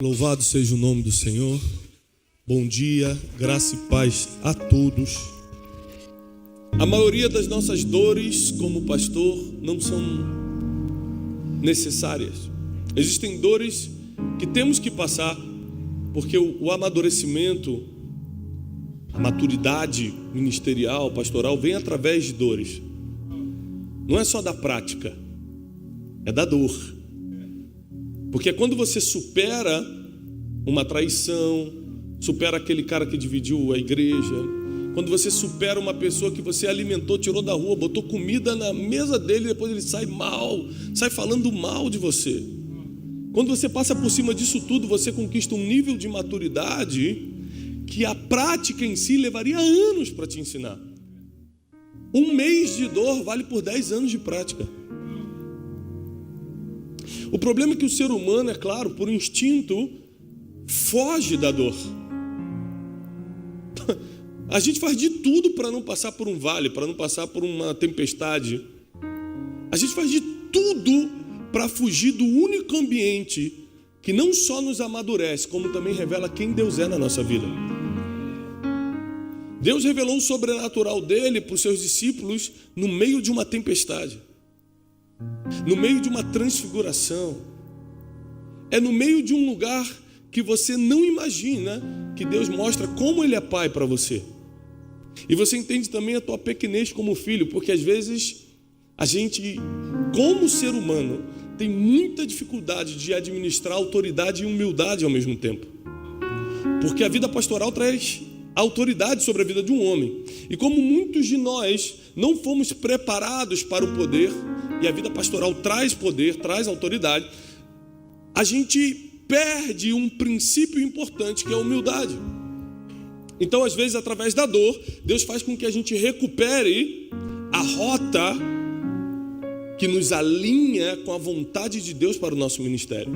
Louvado seja o nome do Senhor. Bom dia, graça e paz a todos. A maioria das nossas dores como pastor não são necessárias. Existem dores que temos que passar, porque o amadurecimento, a maturidade ministerial, pastoral, vem através de dores. Não é só da prática, é da dor. Porque quando você supera uma traição, supera aquele cara que dividiu a igreja, quando você supera uma pessoa que você alimentou, tirou da rua, botou comida na mesa dele, depois ele sai mal, sai falando mal de você. Quando você passa por cima disso tudo, você conquista um nível de maturidade que a prática em si levaria anos para te ensinar. Um mês de dor vale por 10 anos de prática. O problema é que o ser humano, é claro, por instinto, foge da dor. A gente faz de tudo para não passar por um vale, para não passar por uma tempestade. A gente faz de tudo para fugir do único ambiente que não só nos amadurece, como também revela quem Deus é na nossa vida. Deus revelou o sobrenatural dele para os seus discípulos no meio de uma tempestade. No meio de uma transfiguração. É no meio de um lugar que você não imagina que Deus mostra como Ele é Pai para você. E você entende também a tua pequenez como filho, porque às vezes a gente, como ser humano, tem muita dificuldade de administrar autoridade e humildade ao mesmo tempo. Porque a vida pastoral traz autoridade sobre a vida de um homem. E como muitos de nós não fomos preparados para o poder, e a vida pastoral traz poder, traz autoridade, a gente perde um princípio importante que é a humildade. Então, às vezes, através da dor, Deus faz com que a gente recupere a rota que nos alinha com a vontade de Deus para o nosso ministério.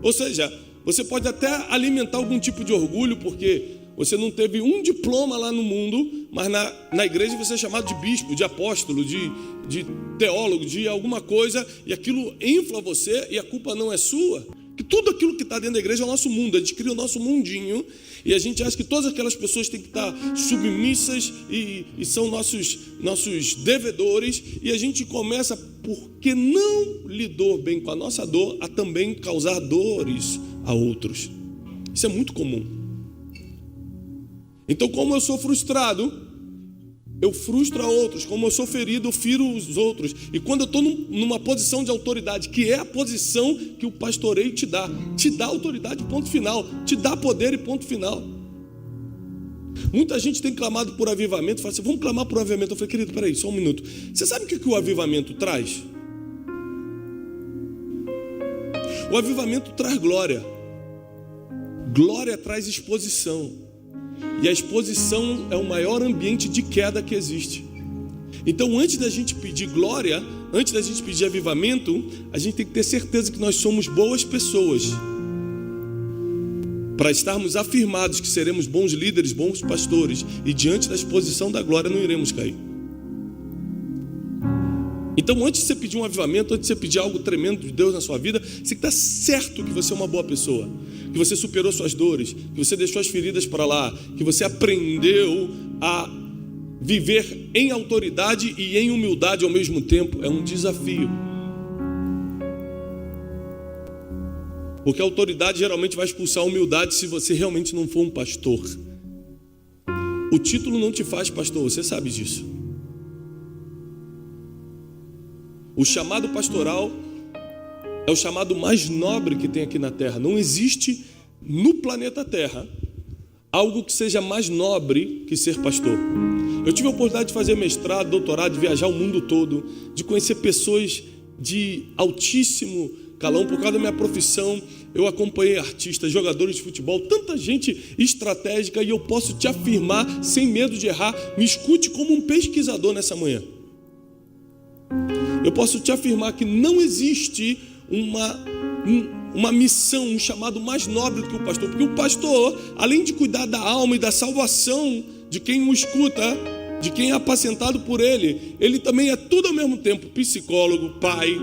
Ou seja, você pode até alimentar algum tipo de orgulho, porque você não teve um diploma lá no mundo, mas na igreja você é chamado de bispo, de apóstolo, de teólogo, de alguma coisa, e aquilo infla você e a culpa não é sua. Que tudo aquilo que está dentro da igreja é o nosso mundo, a gente cria o nosso mundinho e a gente acha que todas aquelas pessoas têm que estar submissas e são nossos devedores, e a gente começa, porque não lidou bem com a nossa dor, a também causar dores a outros. Isso é muito comum. Então, como eu sou frustrado, eu frustro a outros. Como eu sou ferido, eu firo os outros. E quando eu estou numa posição de autoridade, que é a posição que o pastoreio te dá autoridade, ponto final, te dá poder e ponto final. Muita gente tem clamado por avivamento, fala assim, vamos clamar por avivamento. Eu falei, querido, peraí, só um minuto. Você sabe o que o avivamento traz? O avivamento traz glória. Glória traz exposição. E a exposição é o maior ambiente de queda que existe. Então, antes da gente pedir glória, antes da gente pedir avivamento, a gente tem que ter certeza que nós somos boas pessoas, para estarmos afirmados que seremos bons líderes, bons pastores, e diante da exposição da glória não iremos cair. Então, antes de você pedir um avivamento, antes de você pedir algo tremendo de Deus na sua vida, você tem que estar certo que você é uma boa pessoa, que você superou suas dores, que você deixou as feridas para lá, que você aprendeu a viver em autoridade e em humildade ao mesmo tempo. É um desafio. Porque a autoridade geralmente vai expulsar a humildade se você realmente não for um pastor. O título não te faz pastor, você sabe disso. O chamado pastoral é o chamado mais nobre que tem aqui na Terra. Não existe no planeta Terra algo que seja mais nobre que ser pastor. Eu tive a oportunidade de fazer mestrado, doutorado, de viajar o mundo todo, de conhecer pessoas de altíssimo calão. Por causa da minha profissão, eu acompanhei artistas, jogadores de futebol, tanta gente estratégica, e eu posso te afirmar, sem medo de errar, me escute como um pesquisador nessa manhã. Eu posso te afirmar que não existe uma missão, um chamado mais nobre do que o pastor. Porque o pastor, além de cuidar da alma e da salvação de quem o escuta, de quem é apacentado por ele, ele também é tudo ao mesmo tempo: psicólogo, pai,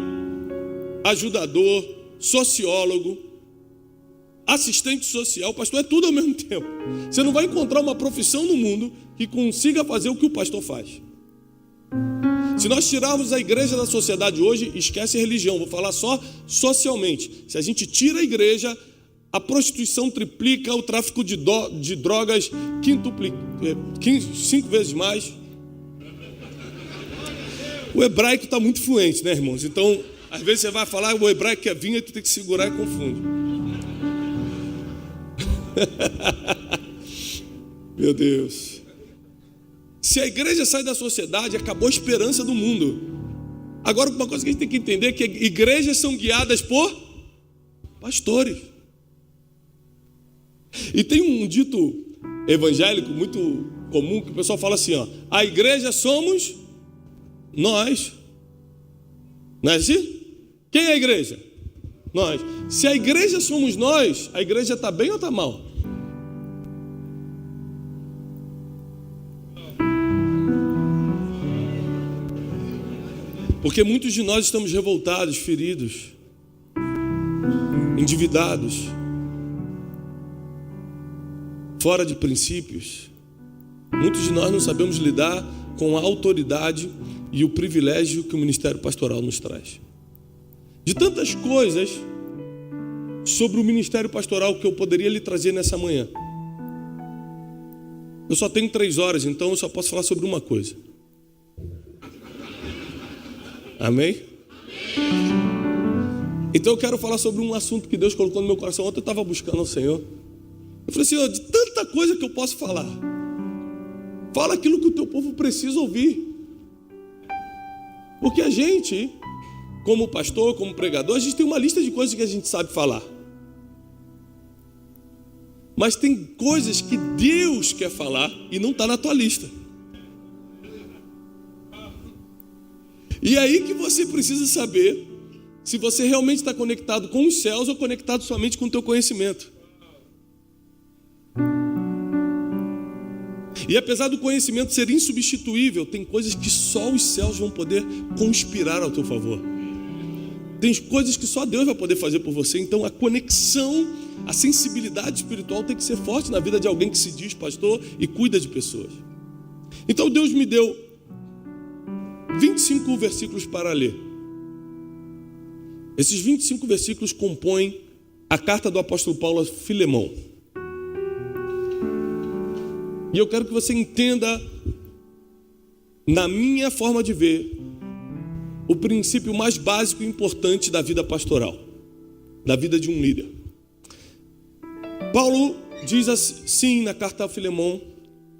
ajudador, sociólogo, assistente social. Pastor é tudo ao mesmo tempo. Você não vai encontrar uma profissão no mundo que consiga fazer o que o pastor faz. Se nós tirarmos a igreja da sociedade hoje, esquece a religião, vou falar só socialmente. Se a gente tira a igreja, a prostituição triplica, o tráfico de drogas quintuplica, 5 vezes mais. O hebraico está muito fluente, né, irmãos? Então, às vezes você vai falar, o hebraico quer vir, e tu tem que segurar e confunde. Meu Deus. Se a igreja sai da sociedade, acabou a esperança do mundo. Agora, uma coisa que a gente tem que entender é que igrejas são guiadas por pastores. E tem um dito evangélico muito comum que o pessoal fala assim, ó: a igreja somos nós. Não é assim? Quem é a igreja? Nós. Se a igreja somos nós, a igreja está bem ou está mal? Porque muitos de nós estamos revoltados, feridos, endividados, fora de princípios. Muitos de nós não sabemos lidar com a autoridade e o privilégio que o ministério pastoral nos traz. De tantas coisas sobre o ministério pastoral que eu poderia lhe trazer nessa manhã, eu só tenho 3 horas, então eu só posso falar sobre uma coisa. Amém? Então eu quero falar sobre um assunto que Deus colocou no meu coração. Ontem eu estava buscando ao Senhor. Eu falei, Senhor, de tanta coisa que eu posso falar, fala aquilo que o teu povo precisa ouvir. Porque a gente, como pastor, como pregador, a gente tem uma lista de coisas que a gente sabe falar. Mas tem coisas que Deus quer falar e não está na tua lista. E aí que você precisa saber se você realmente está conectado com os céus ou conectado somente com o teu conhecimento. E apesar do conhecimento ser insubstituível, tem coisas que só os céus vão poder conspirar ao teu favor. Tem coisas que só Deus vai poder fazer por você. Então a conexão, a sensibilidade espiritual tem que ser forte na vida de alguém que se diz pastor e cuida de pessoas. Então Deus me deu 25 versículos para ler. Esses 25 versículos compõem a carta do apóstolo Paulo a Filemão. E eu quero que você entenda, na minha forma de ver, o princípio mais básico e importante da vida pastoral, da vida de um líder. Paulo diz assim na carta a Filemão: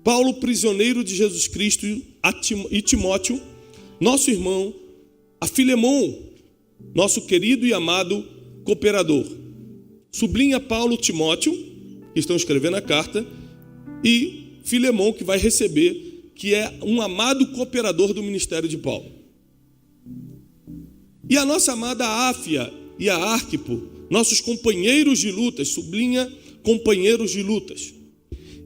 Paulo, prisioneiro de Jesus Cristo, e Timóteo, nosso irmão, a Filemão, nosso querido e amado cooperador. Sublinha Paulo, Timóteo, que estão escrevendo a carta, e Filemão, que vai receber, que é um amado cooperador do ministério de Paulo. E a nossa amada Áfia e a Arquipo, nossos companheiros de lutas, sublinha companheiros de lutas.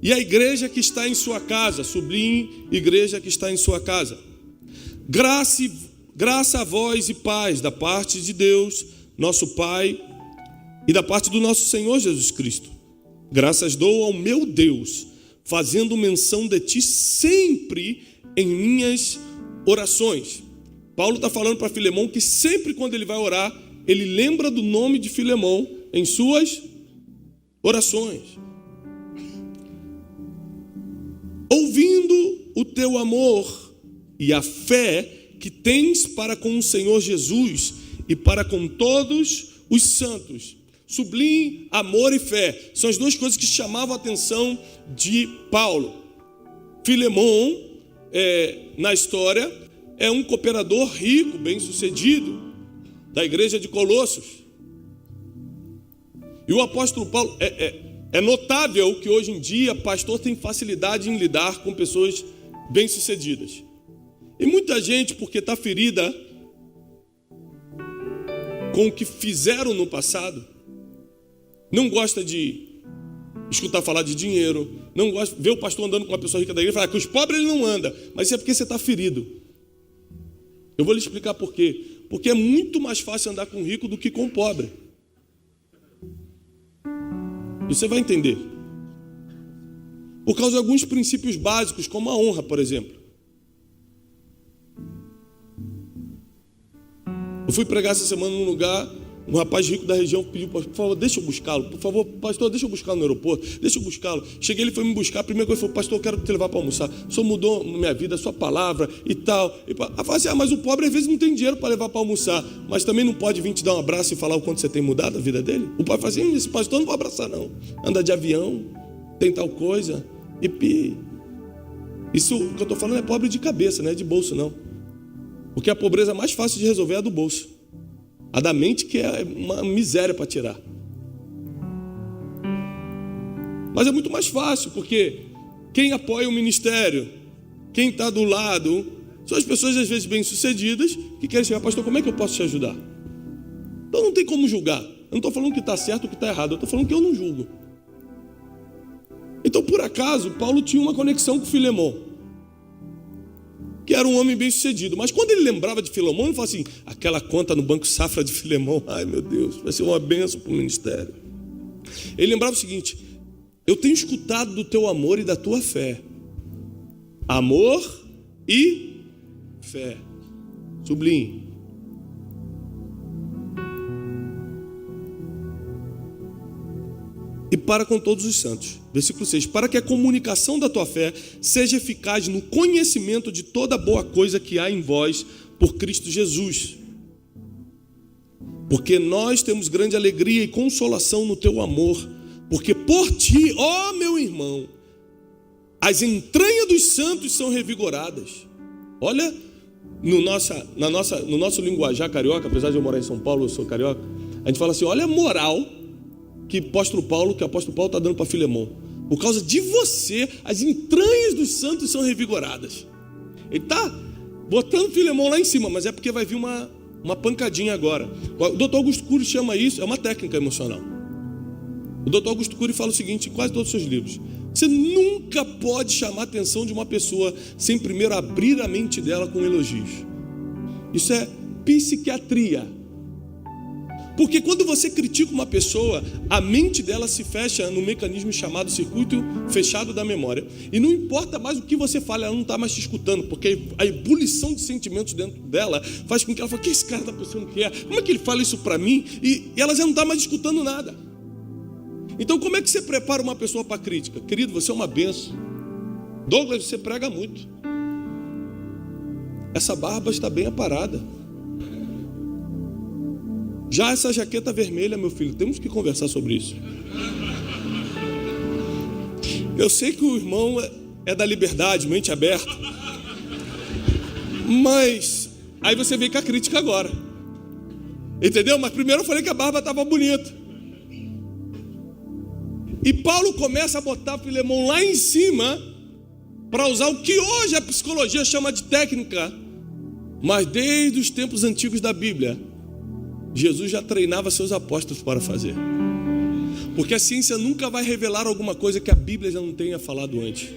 E a igreja que está em sua casa, sublinhe igreja que está em sua casa. Graça a vós e paz da parte de Deus, nosso Pai, e da parte do nosso Senhor Jesus Cristo. Graças dou ao meu Deus, fazendo menção de ti sempre em minhas orações. Paulo está falando para Filemão que sempre quando ele vai orar, ele lembra do nome de Filemão em suas orações. Ouvindo o teu amor e a fé que tens para com o Senhor Jesus e para com todos os santos. Sublinhe amor e fé. São as duas coisas que chamavam a atenção de Paulo. Filemão, na história, é um cooperador rico, bem-sucedido, da igreja de Colossos. E o apóstolo Paulo, é notável que hoje em dia pastor tem facilidade em lidar com pessoas bem-sucedidas. E muita gente, porque está ferida com o que fizeram no passado, não gosta de escutar falar de dinheiro, não gosta de ver o pastor andando com uma pessoa rica da igreja e falar que os pobres ele não anda, mas isso é porque você está ferido. Eu vou lhe explicar por quê. Porque é muito mais fácil andar com o rico do que com o pobre. E você vai entender. Por causa de alguns princípios básicos, como a honra, por exemplo. Eu fui pregar essa semana num lugar, um rapaz rico da região pediu, por favor, deixa eu buscá-lo. Por favor, pastor, deixa eu buscá-lo no aeroporto. Deixa eu buscá-lo. Cheguei, ele foi me buscar. A primeira coisa foi, pastor, eu quero te levar para almoçar. O senhor mudou minha vida, a sua palavra e tal. Eu falei assim, mas o pobre às vezes não tem dinheiro para levar para almoçar. Mas também não pode vir te dar um abraço e falar o quanto você tem mudado a vida dele? O pobre fala assim, esse pastor não vou abraçar não. Anda de avião, tem tal coisa. Isso que eu estou falando é pobre de cabeça, não é de bolso não. Porque a pobreza mais fácil de resolver é a do bolso. A da mente que é uma miséria para tirar. Mas é muito mais fácil, porque quem apoia o ministério, quem está do lado, são as pessoas às vezes bem-sucedidas que querem chegar, pastor, como é que eu posso te ajudar? Então não tem como julgar. Eu não estou falando que está certo ou que está errado, eu estou falando que eu não julgo. Então, por acaso, Paulo tinha uma conexão com Filemão, que era um homem bem-sucedido. Mas quando ele lembrava de Filemão, ele falava assim, aquela conta no Banco Safra de Filemão, ai meu Deus, vai ser uma bênção para o ministério. Ele lembrava o seguinte, eu tenho escutado do teu amor e da tua fé. Amor e fé. Sublinhe. E para com todos os santos. Versículo 6. Para que a comunicação da tua fé seja eficaz no conhecimento de toda boa coisa que há em vós por Cristo Jesus. Porque nós temos grande alegria e consolação no teu amor. Porque por ti, ó meu irmão, as entranhas dos santos são revigoradas. Olha, no nosso linguajar carioca, apesar de eu morar em São Paulo, eu sou carioca, a gente fala assim, olha a moral que o apóstolo Paulo está dando para Filemão. Por causa de você, as entranhas dos santos são revigoradas. Ele está botando Filemão lá em cima, mas é porque vai vir uma pancadinha agora. O doutor Augusto Cury chama isso, é uma técnica emocional. O doutor Augusto Cury fala o seguinte em quase todos os seus livros. Você nunca pode chamar a atenção de uma pessoa sem primeiro abrir a mente dela com elogios. Isso é psiquiatria. Porque quando você critica uma pessoa, a mente dela se fecha no mecanismo chamado circuito fechado da memória. E não importa mais o que você fala, ela não está mais te escutando, porque a ebulição de sentimentos dentro dela faz com que ela fale, o que esse cara está pensando que é? Como é que ele fala isso para mim? E ela já não está mais escutando nada. Então como é que você prepara uma pessoa para a crítica? Querido, você é uma benção. Douglas, você prega muito. Essa barba está bem aparada. Já essa jaqueta vermelha, meu filho, temos que conversar sobre isso. Eu sei que o irmão é da liberdade, mente aberta. Mas aí você vem com a crítica agora. Entendeu? Mas primeiro eu falei que a barba estava bonita. E Paulo começa a botar Filemão lá em cima para usar o que hoje a psicologia chama de técnica. Mas desde os tempos antigos da Bíblia, Jesus já treinava seus apóstolos para fazer. Porque a ciência nunca vai revelar alguma coisa que a Bíblia já não tenha falado antes.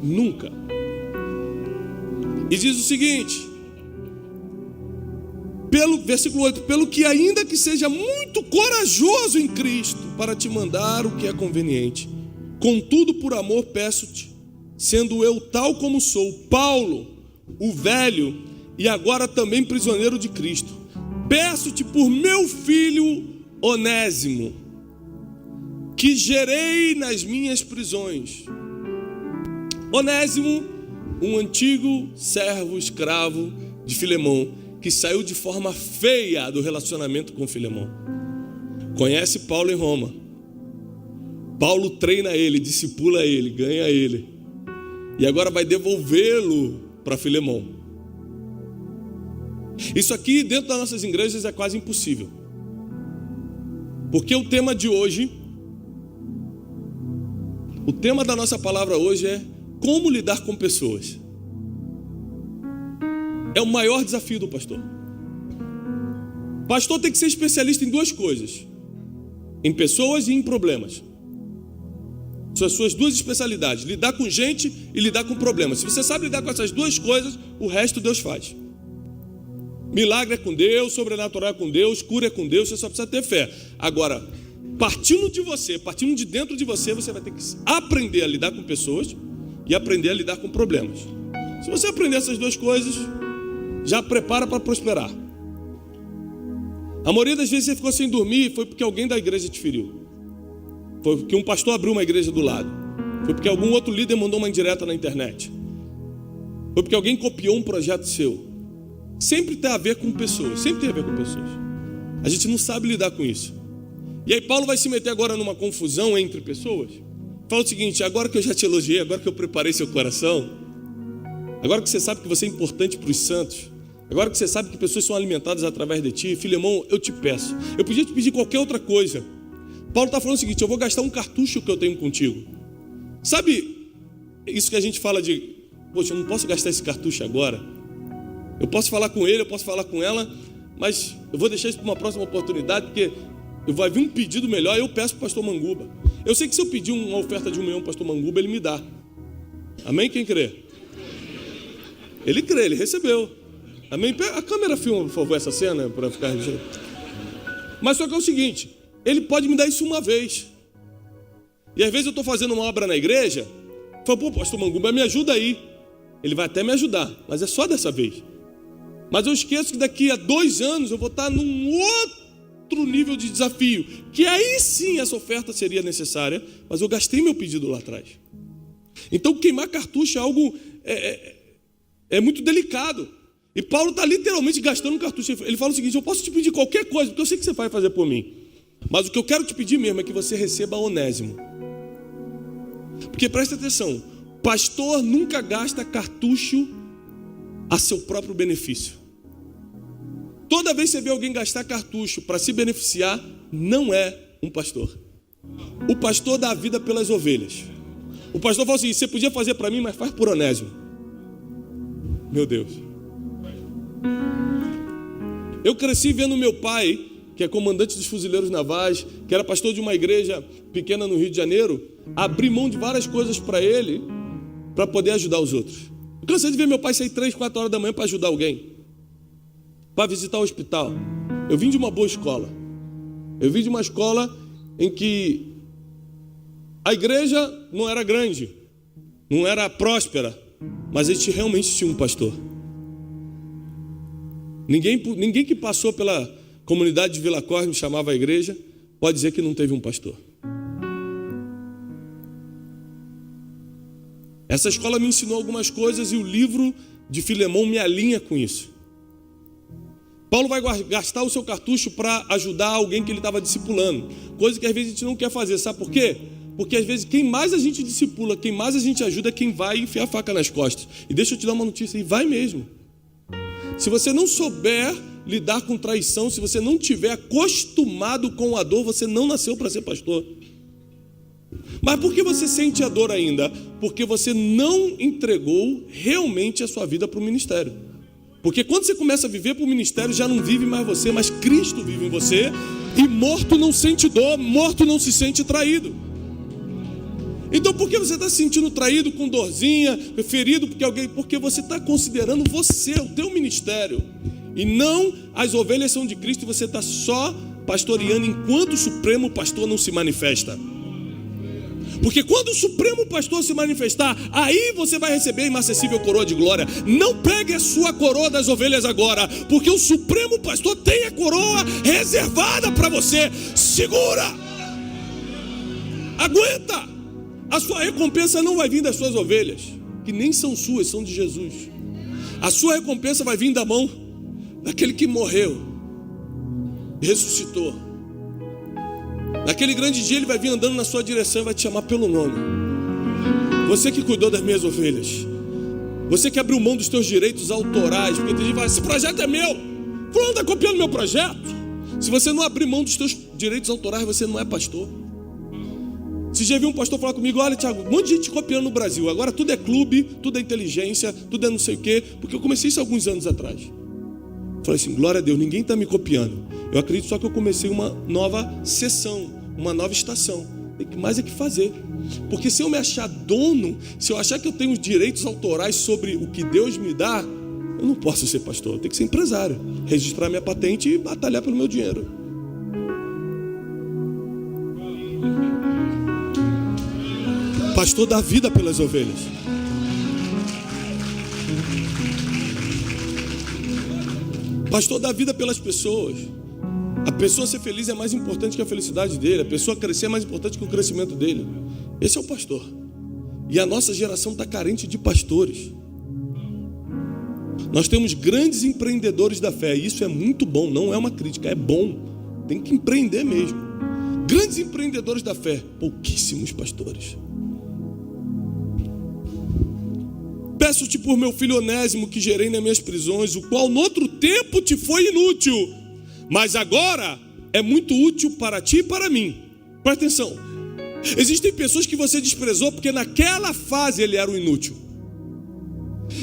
Nunca. E diz o seguinte, versículo 8, pelo que ainda que seja muito corajoso em Cristo para te mandar o que é conveniente, contudo por amor peço-te, sendo eu tal como sou, Paulo, o velho, e agora também prisioneiro de Cristo, peço-te por meu filho Onésimo, que gerei nas minhas prisões. Onésimo, um antigo servo escravo de Filemão, que saiu de forma feia do relacionamento com Filemão. Conhece Paulo em Roma. Paulo treina ele, discipula ele, ganha ele. E agora vai devolvê-lo para Filemão. Isso aqui dentro das nossas igrejas é quase impossível. Porque o tema de hoje, o tema da nossa palavra hoje é como lidar com pessoas. É o maior desafio do pastor. Pastor tem que ser especialista em duas coisas: em pessoas e em problemas. São as suas duas especialidades: lidar com gente e lidar com problemas. Se você sabe lidar com essas duas coisas, o resto Deus faz. Milagre é com Deus, sobrenatural é com Deus, cura é com Deus, você só precisa ter fé. Agora, partindo de você, partindo de dentro de você, você vai ter que aprender a lidar com pessoas e aprender a lidar com problemas. Se você aprender essas duas coisas, já prepara para prosperar. A maioria das vezes você ficou sem dormir foi porque alguém da igreja te feriu. Foi porque um pastor abriu uma igreja do lado. Foi porque algum outro líder mandou uma indireta na internet. Foi porque alguém copiou um projeto seu. Sempre tem a ver com pessoas. Sempre tem a ver com pessoas. A gente não sabe lidar com isso. E aí Paulo vai se meter agora numa confusão entre pessoas. Fala o seguinte: agora que eu já te elogiei, agora que eu preparei seu coração, agora que você sabe que você é importante para os santos, agora que você sabe que pessoas são alimentadas através de ti, Filemão, eu te peço. Eu podia te pedir qualquer outra coisa. Paulo está falando o seguinte: eu vou gastar um cartucho que eu tenho contigo. Sabe isso que a gente fala de, poxa, eu não posso gastar esse cartucho agora. Eu posso falar com ele, eu posso falar com ela, mas eu vou deixar isso para uma próxima oportunidade, porque vai vir um pedido melhor, eu peço para o pastor Manguba. Eu sei que se eu pedir uma oferta de 1 milhão para o pastor Manguba, ele me dá. Amém? Quem crê? Ele crê, ele recebeu. Amém? A câmera filma, por favor, essa cena para ficar registrado. Mas só que é o seguinte: ele pode me dar isso uma vez. E às vezes eu estou fazendo uma obra na igreja, falo, pô, pastor Manguba, me ajuda aí. Ele vai até me ajudar, mas é só dessa vez. Mas eu esqueço que daqui a 2 anos eu vou estar num outro nível de desafio, que aí sim essa oferta seria necessária, mas eu gastei meu pedido lá atrás. Então queimar cartucho é algo muito delicado. E Paulo está literalmente gastando um cartucho. Ele fala o seguinte: eu posso te pedir qualquer coisa, porque eu sei que você vai fazer por mim, mas o que eu quero te pedir mesmo é que você receba Onésimo. Porque presta atenção, pastor nunca gasta cartucho a seu próprio benefício. Toda vez que você vê alguém gastar cartucho para se beneficiar, não é um pastor. O pastor dá a vida pelas ovelhas. O pastor fala assim: você podia fazer para mim, mas faz por Onésimo. Meu Deus. Eu cresci vendo meu pai, que é comandante dos fuzileiros navais, que era pastor de uma igreja pequena no Rio de Janeiro, abrir mão de várias coisas para ele, para poder ajudar os outros. Eu cansei de ver meu pai sair 3, 4 horas da manhã para ajudar alguém, para visitar o hospital. Eu vim de uma boa escola. Eu vim de uma escola em que a igreja não era grande, não era próspera, mas a gente realmente tinha um pastor. Ninguém que passou pela comunidade de Vila Cosme chamava a igreja pode dizer que não teve um pastor. Essa escola me ensinou algumas coisas e o livro de Filemão me alinha com isso. Paulo vai gastar o seu cartucho para ajudar alguém que ele estava discipulando, coisa que às vezes a gente não quer fazer. Sabe por quê? Porque às vezes quem mais a gente discipula, quem mais a gente ajuda é quem vai enfiar a faca nas costas. E deixa eu te dar uma notícia, e vai mesmo. Se você não souber lidar com traição, se você não tiver acostumado com a dor, você não nasceu para ser pastor. Mas por que você sente a dor ainda? Porque você não entregou realmente a sua vida para o ministério. Porque quando você começa a viver para o ministério, já não vive mais você, mas Cristo vive em você. E morto não sente dor, morto não se sente traído. Então por que você está se sentindo traído, com dorzinha, ferido porque você está considerando você, o teu ministério, e não as ovelhas são de Cristo, e você está só pastoreando enquanto o Supremo Pastor não se manifesta. Porque quando o Supremo Pastor se manifestar, aí você vai receber a inacessível coroa de glória. Não pegue a sua coroa das ovelhas agora, porque o Supremo Pastor tem a coroa reservada para você. Segura! Aguenta! A sua recompensa não vai vir das suas ovelhas, que nem são suas, são de Jesus. A sua recompensa vai vir da mão daquele que morreu e ressuscitou. Naquele grande dia ele vai vir andando na sua direção e vai te chamar pelo nome. Você que cuidou das minhas ovelhas, você que abriu mão dos teus direitos autorais, porque tem gente que fala: esse projeto é meu, fulano está copiando meu projeto. Se você não abrir mão dos teus direitos autorais, você não é pastor. Você já viu um pastor falar comigo: olha, Thiago, um monte de gente copiando no Brasil, agora tudo é clube, tudo é inteligência, tudo é não sei o quê, porque eu comecei isso alguns anos atrás. Falei assim: glória a Deus, ninguém está me copiando. Eu acredito só que eu comecei uma nova sessão, uma nova estação. Tem mais é que fazer. Porque se eu me achar dono, se eu achar que eu tenho os direitos autorais sobre o que Deus me dá, eu não posso ser pastor, eu tenho que ser empresário, registrar minha patente e batalhar pelo meu dinheiro. Pastor dá vida pelas ovelhas. Pastor dá vida pelas pessoas. A pessoa ser feliz é mais importante que a felicidade dele. A pessoa crescer é mais importante que o crescimento dele. Esse é o pastor. E a nossa geração está carente de pastores. Nós temos grandes empreendedores da fé. E isso é muito bom, não é uma crítica, é bom. Tem que empreender mesmo. Grandes empreendedores da fé, pouquíssimos pastores. Peço-te por meu filho Onésimo, que gerei nas minhas prisões, o qual no outro tempo te foi inútil, mas agora é muito útil para ti e para mim. Presta atenção. Existem pessoas que você desprezou porque naquela fase ele era o inútil.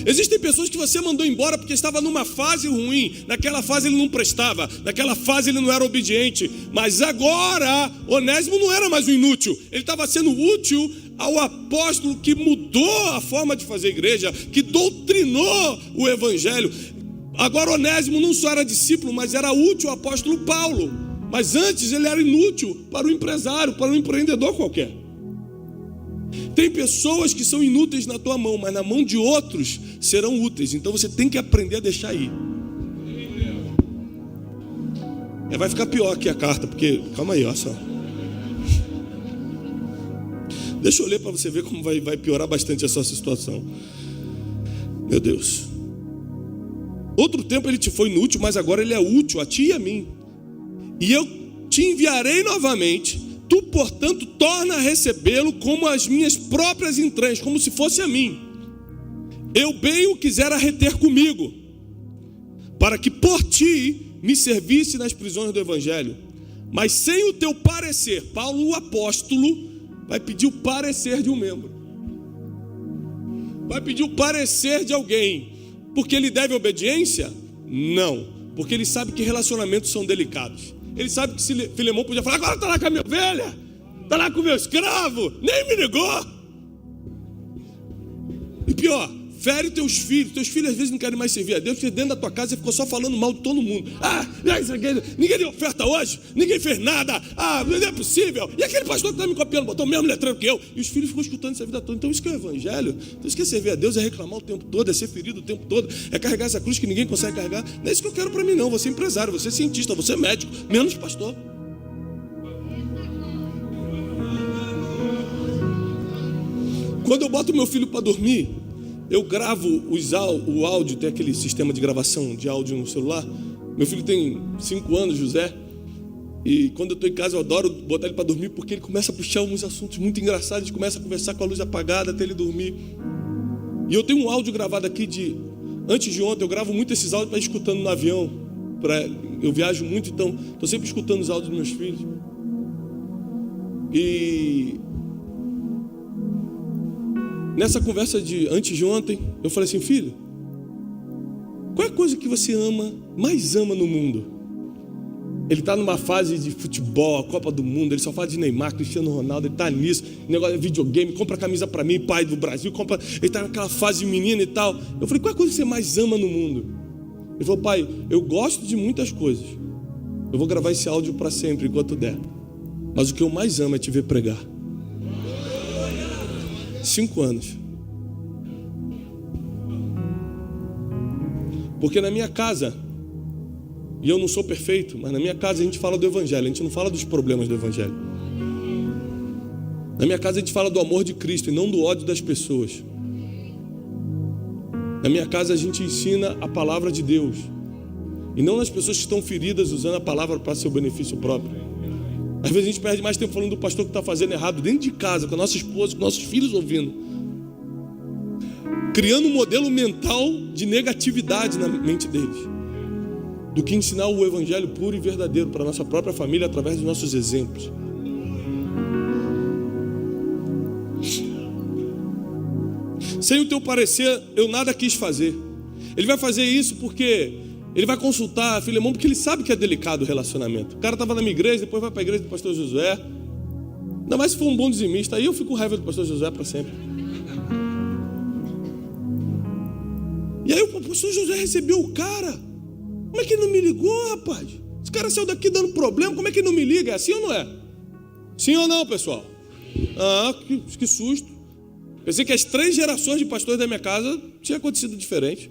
Existem pessoas que você mandou embora porque estava numa fase ruim. Naquela fase ele não prestava, naquela fase ele não era obediente. Mas agora Onésimo não era mais o inútil. Ele estava sendo útil ao apóstolo que mudou a forma de fazer igreja, que doutrinou o evangelho. Agora Onésimo não só era discípulo, mas era útil ao apóstolo Paulo. Mas antes ele era inútil para o empresário, para o empreendedor qualquer. Tem pessoas que são inúteis na tua mão, mas na mão de outros serão úteis. Então você tem que aprender a deixar ir. Vai ficar pior aqui a carta, porque... Calma aí, olha só. Deixa eu ler para você ver como vai piorar bastante essa situação. Meu Deus. Outro tempo ele te foi inútil, mas agora ele é útil a ti e a mim. E eu te enviarei novamente. Tu, portanto, torna a recebê-lo como as minhas próprias entranhas, como se fosse a mim. Eu bem o quisera reter comigo, para que por ti me servisse nas prisões do evangelho. Mas sem o teu parecer, Paulo, o apóstolo, vai pedir o parecer de um membro. Vai pedir o parecer de alguém. Porque ele deve obediência? Não. Porque ele sabe que relacionamentos são delicados. Ele sabe que se Filemão podia falar, agora está lá com a minha ovelha, está lá com o meu escravo, nem me ligou. E pior, fere teus filhos às vezes não querem mais servir a Deus, porque dentro da tua casa você ficou só falando mal de todo mundo. Ninguém deu oferta hoje, ninguém fez nada, não é possível. E aquele pastor que está me copiando, botou o mesmo letreiro que eu. E os filhos ficam escutando essa vida toda. Então isso que é o evangelho. Então isso que é servir a Deus, é reclamar o tempo todo, é ser ferido o tempo todo, é carregar essa cruz que ninguém consegue carregar. Não é isso que eu quero para mim não, você é empresário, você é cientista, você é médico, menos pastor. Quando eu boto meu filho para dormir, eu gravo o áudio, tem aquele sistema de gravação de áudio no celular. Meu filho tem 5 anos, José. E quando eu estou em casa, eu adoro botar ele para dormir, porque ele começa a puxar uns assuntos muito engraçados. A gente começa a conversar com a luz apagada até ele dormir. E eu tenho um áudio gravado aqui antes de ontem. Eu gravo muito esses áudios para ir escutando no avião. Eu viajo muito, então estou sempre escutando os áudios dos meus filhos. E nessa conversa de antes de ontem, eu falei assim, filho, qual é a coisa que você mais ama no mundo? Ele está numa fase de futebol, a Copa do Mundo, ele só fala de Neymar, Cristiano Ronaldo, ele está nisso, negócio de videogame, compra camisa para mim, pai do Brasil, ele está naquela fase de menino e tal. Eu falei, qual é a coisa que você mais ama no mundo? Ele falou, pai, eu gosto de muitas coisas, eu vou gravar esse áudio para sempre, enquanto der, mas o que eu mais amo é te ver pregar. 5 anos. Porque na minha casa, e eu não sou perfeito, mas na minha casa a gente fala do evangelho, a gente não fala dos problemas do evangelho. Na minha casa a gente fala do amor de Cristo e não do ódio das pessoas. Na minha casa a gente ensina a palavra de Deus e não nas pessoas que estão feridas usando a palavra para seu benefício próprio. Às vezes a gente perde mais tempo falando do pastor que está fazendo errado dentro de casa, com a nossa esposa, com nossos filhos ouvindo, criando um modelo mental de negatividade na mente deles, do que ensinar o evangelho puro e verdadeiro para a nossa própria família através dos nossos exemplos. Sem o teu parecer, eu nada quis fazer. Ele vai fazer isso porque ele vai consultar Filemão, porque ele sabe que é delicado o relacionamento. O cara estava na minha igreja, depois vai para a igreja do pastor Josué. Ainda mais se for um bom dizimista, aí eu fico com raiva do pastor Josué para sempre. E aí o pastor Josué recebeu o cara. Como é que ele não me ligou, rapaz? Esse cara saiu daqui dando problema, como é que ele não me liga? É assim ou não é? Sim ou não, pessoal? Que susto. Pensei que as 3 gerações de pastores da minha casa tinha acontecido diferente.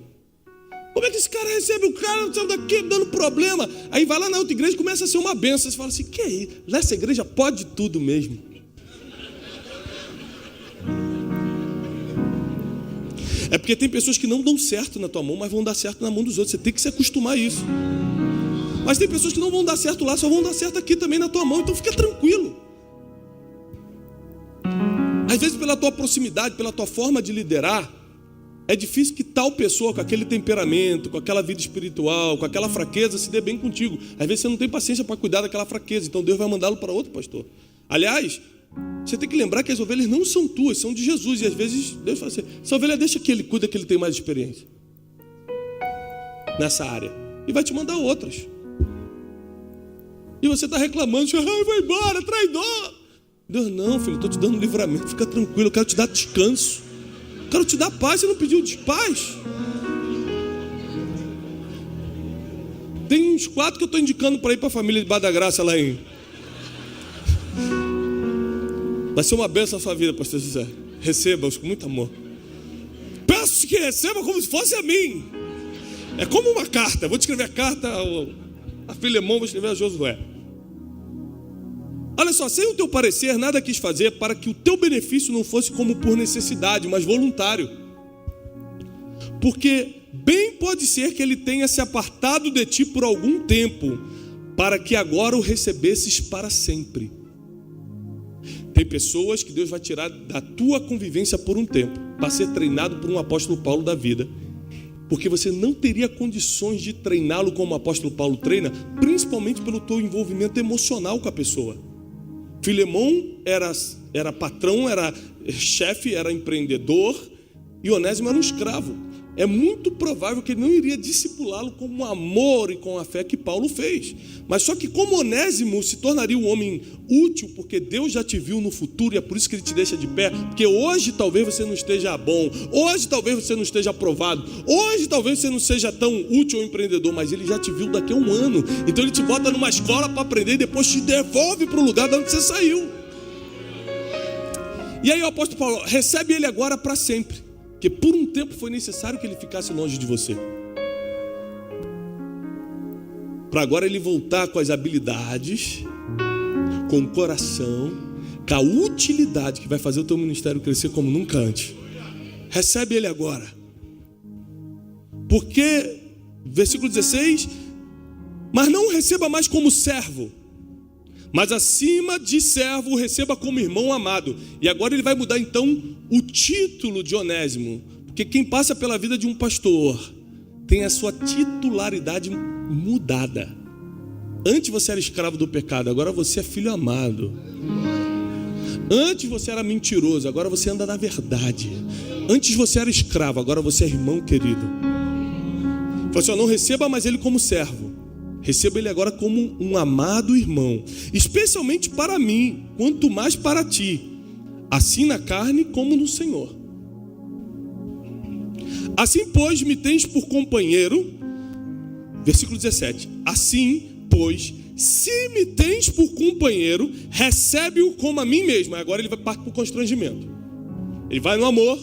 Como é que esse cara recebe o cara saiu daqui dando problema? Aí vai lá na outra igreja e começa a ser uma benção. Você fala assim, que é isso? Nessa igreja pode tudo mesmo. É porque tem pessoas que não dão certo na tua mão, mas vão dar certo na mão dos outros. Você tem que se acostumar a isso. Mas tem pessoas que não vão dar certo lá, só vão dar certo aqui também na tua mão. Então fica tranquilo. Às vezes pela tua proximidade, pela tua forma de liderar, é difícil que tal pessoa com aquele temperamento, com aquela vida espiritual, com aquela fraqueza se dê bem contigo. Às vezes você não tem paciência para cuidar daquela fraqueza, então Deus vai mandá-lo para outro pastor. Aliás, você tem que lembrar que as ovelhas não são tuas, são de Jesus. E às vezes Deus fala assim, essa ovelha deixa que ele cuida, que ele tem mais experiência nessa área. E vai te mandar outras. E você está reclamando, vai embora, traidor. Deus, não, filho, estou te dando livramento, fica tranquilo, eu quero te dar descanso. Eu quero te dar paz, você não pediu de paz? Tem uns 4 que eu estou indicando para ir para a família de Bar da Graça lá em... Vai ser uma bênção a sua vida, pastor José. Receba-os com muito amor. Peço que receba como se fosse a mim. É como uma carta. Vou te escrever a carta a Filemão, vou escrever a Josué. Olha só, sem o teu parecer, nada quis fazer para que o teu benefício não fosse como por necessidade, mas voluntário. Porque bem pode ser que ele tenha se apartado de ti por algum tempo, para que agora o recebesses para sempre. Tem pessoas que Deus vai tirar da tua convivência por um tempo, para ser treinado por um apóstolo Paulo da vida, porque você não teria condições de treiná-lo como o apóstolo Paulo treina, principalmente pelo teu envolvimento emocional com a pessoa. Filemão era patrão, era chefe, era empreendedor, e Onésimo era um escravo. É muito provável que ele não iria discipulá-lo com o amor e com a fé que Paulo fez. Mas só que como Onésimo se tornaria um homem útil, porque Deus já te viu no futuro e é por isso que ele te deixa de pé, porque hoje talvez você não esteja bom, hoje talvez você não esteja aprovado, hoje talvez você não seja tão útil ou empreendedor, mas ele já te viu daqui a um ano. Então ele te bota numa escola para aprender e depois te devolve para o lugar de onde você saiu. E aí o apóstolo Paulo recebe ele agora para sempre. Porque por um tempo foi necessário que ele ficasse longe de você. Para agora ele voltar com as habilidades, com o coração, com a utilidade que vai fazer o teu ministério crescer como nunca antes. Recebe ele agora. Porque, versículo 16, mas não o receba mais como servo, mas acima de servo o receba como irmão amado. E agora ele vai mudar então o título de Onésimo. Porque quem passa pela vida de um pastor tem a sua titularidade mudada. Antes você era escravo do pecado, agora você é filho amado. Antes você era mentiroso, agora você anda na verdade. Antes você era escravo, agora você é irmão querido. Falou assim, não receba mais ele como servo, receba ele agora como um amado irmão, especialmente para mim, quanto mais para ti, assim na carne como no Senhor. Assim, pois, me tens por companheiro, versículo 17, assim, pois, se me tens por companheiro, recebe-o como a mim mesmo. Agora ele vai partir para o constrangimento. Ele vai no amor,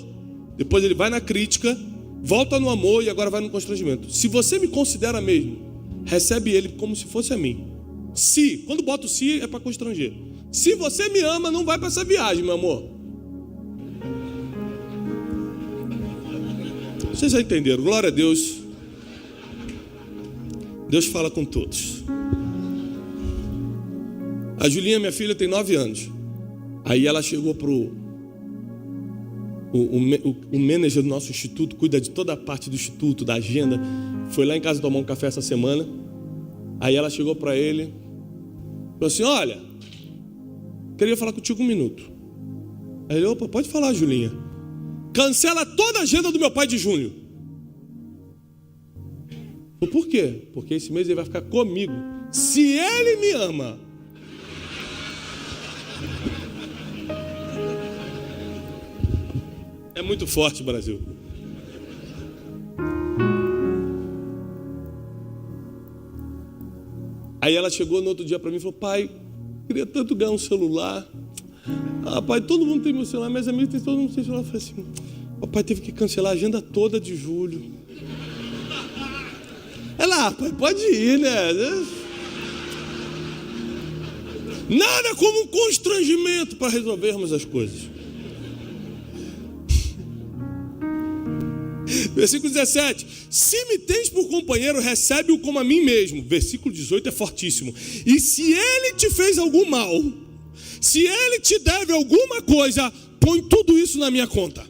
depois ele vai na crítica, volta no amor e agora vai no constrangimento. Se você me considera mesmo, recebe ele como se fosse a mim. Se, quando bota o se é para constranger. Se você me ama, não vai para essa viagem, meu amor. Vocês já entenderam, glória a Deus. Deus fala com todos. A Julinha, minha filha, tem 9 anos. Aí ela chegou pro o manager do nosso instituto, cuida de toda a parte do instituto, da agenda. Foi lá em casa tomar um café essa semana. Aí ela chegou para ele, falou assim, olha, queria falar contigo um minuto. Aí ele, opa, pode falar, Julinha. Cancela toda a agenda do meu pai de junho. Por quê? Porque esse mês ele vai ficar comigo. Se ele me ama. É muito forte, Brasil. Aí ela chegou no outro dia para mim e falou, pai, queria tanto ganhar um celular. Pai, todo mundo tem meu celular, minhas amigas tem todo mundo tem celular. Eu falei assim, pai, teve que cancelar a agenda toda de julho. Ela, pai, pode ir, né? Nada como um constrangimento para resolvermos as coisas. Versículo 17: se me tens por companheiro, recebe-o como a mim mesmo. Versículo 18 é fortíssimo. E se ele te fez algum mal, se ele te deve alguma coisa, põe tudo isso na minha conta.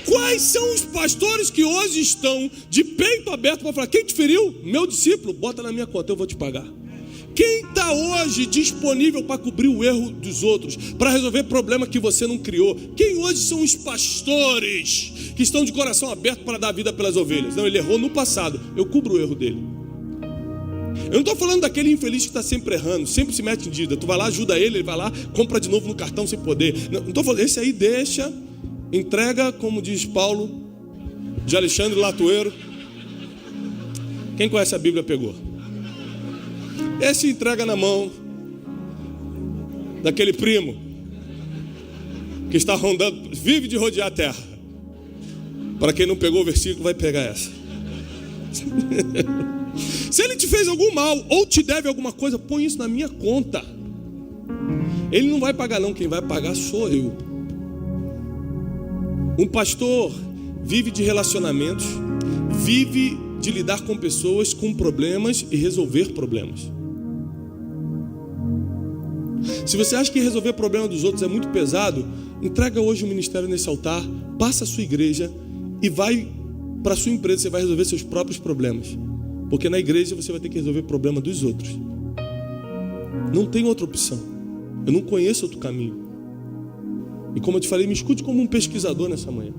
Quais são os pastores que hoje estão de peito aberto para falar, quem te feriu? Meu discípulo, bota na minha conta, eu vou te pagar. Quem está hoje disponível para cobrir o erro dos outros, para resolver problema que você não criou? Quem hoje são os pastores que estão de coração aberto para dar vida pelas ovelhas? Não, ele errou no passado, eu cubro o erro dele. Eu não estou falando daquele infeliz que está sempre errando, sempre se mete em dívida. Tu vai lá, ajuda ele, ele vai lá, compra de novo no cartão sem poder. Não estou falando, esse aí deixa, entrega, como diz Paulo, de Alexandre Latueiro. Quem conhece a Bíblia pegou. Esse entrega na mão daquele primo que está rondando, vive de rodear a terra. Para quem não pegou o versículo, vai pegar essa. Se ele te fez algum mal ou te deve alguma coisa, põe isso na minha conta. Ele não vai pagar não, quem vai pagar sou eu. Um pastor vive de relacionamentos, vive de lidar com pessoas com problemas e resolver problemas. Se você acha que resolver o problema dos outros é muito pesado, entrega hoje o ministério nesse altar, passa a sua igreja e vai para a sua empresa, você vai resolver seus próprios problemas. Porque na igreja você vai ter que resolver o problema dos outros. Não tem outra opção. Eu não conheço outro caminho. E como eu te falei, me escute como um pesquisador nessa manhã.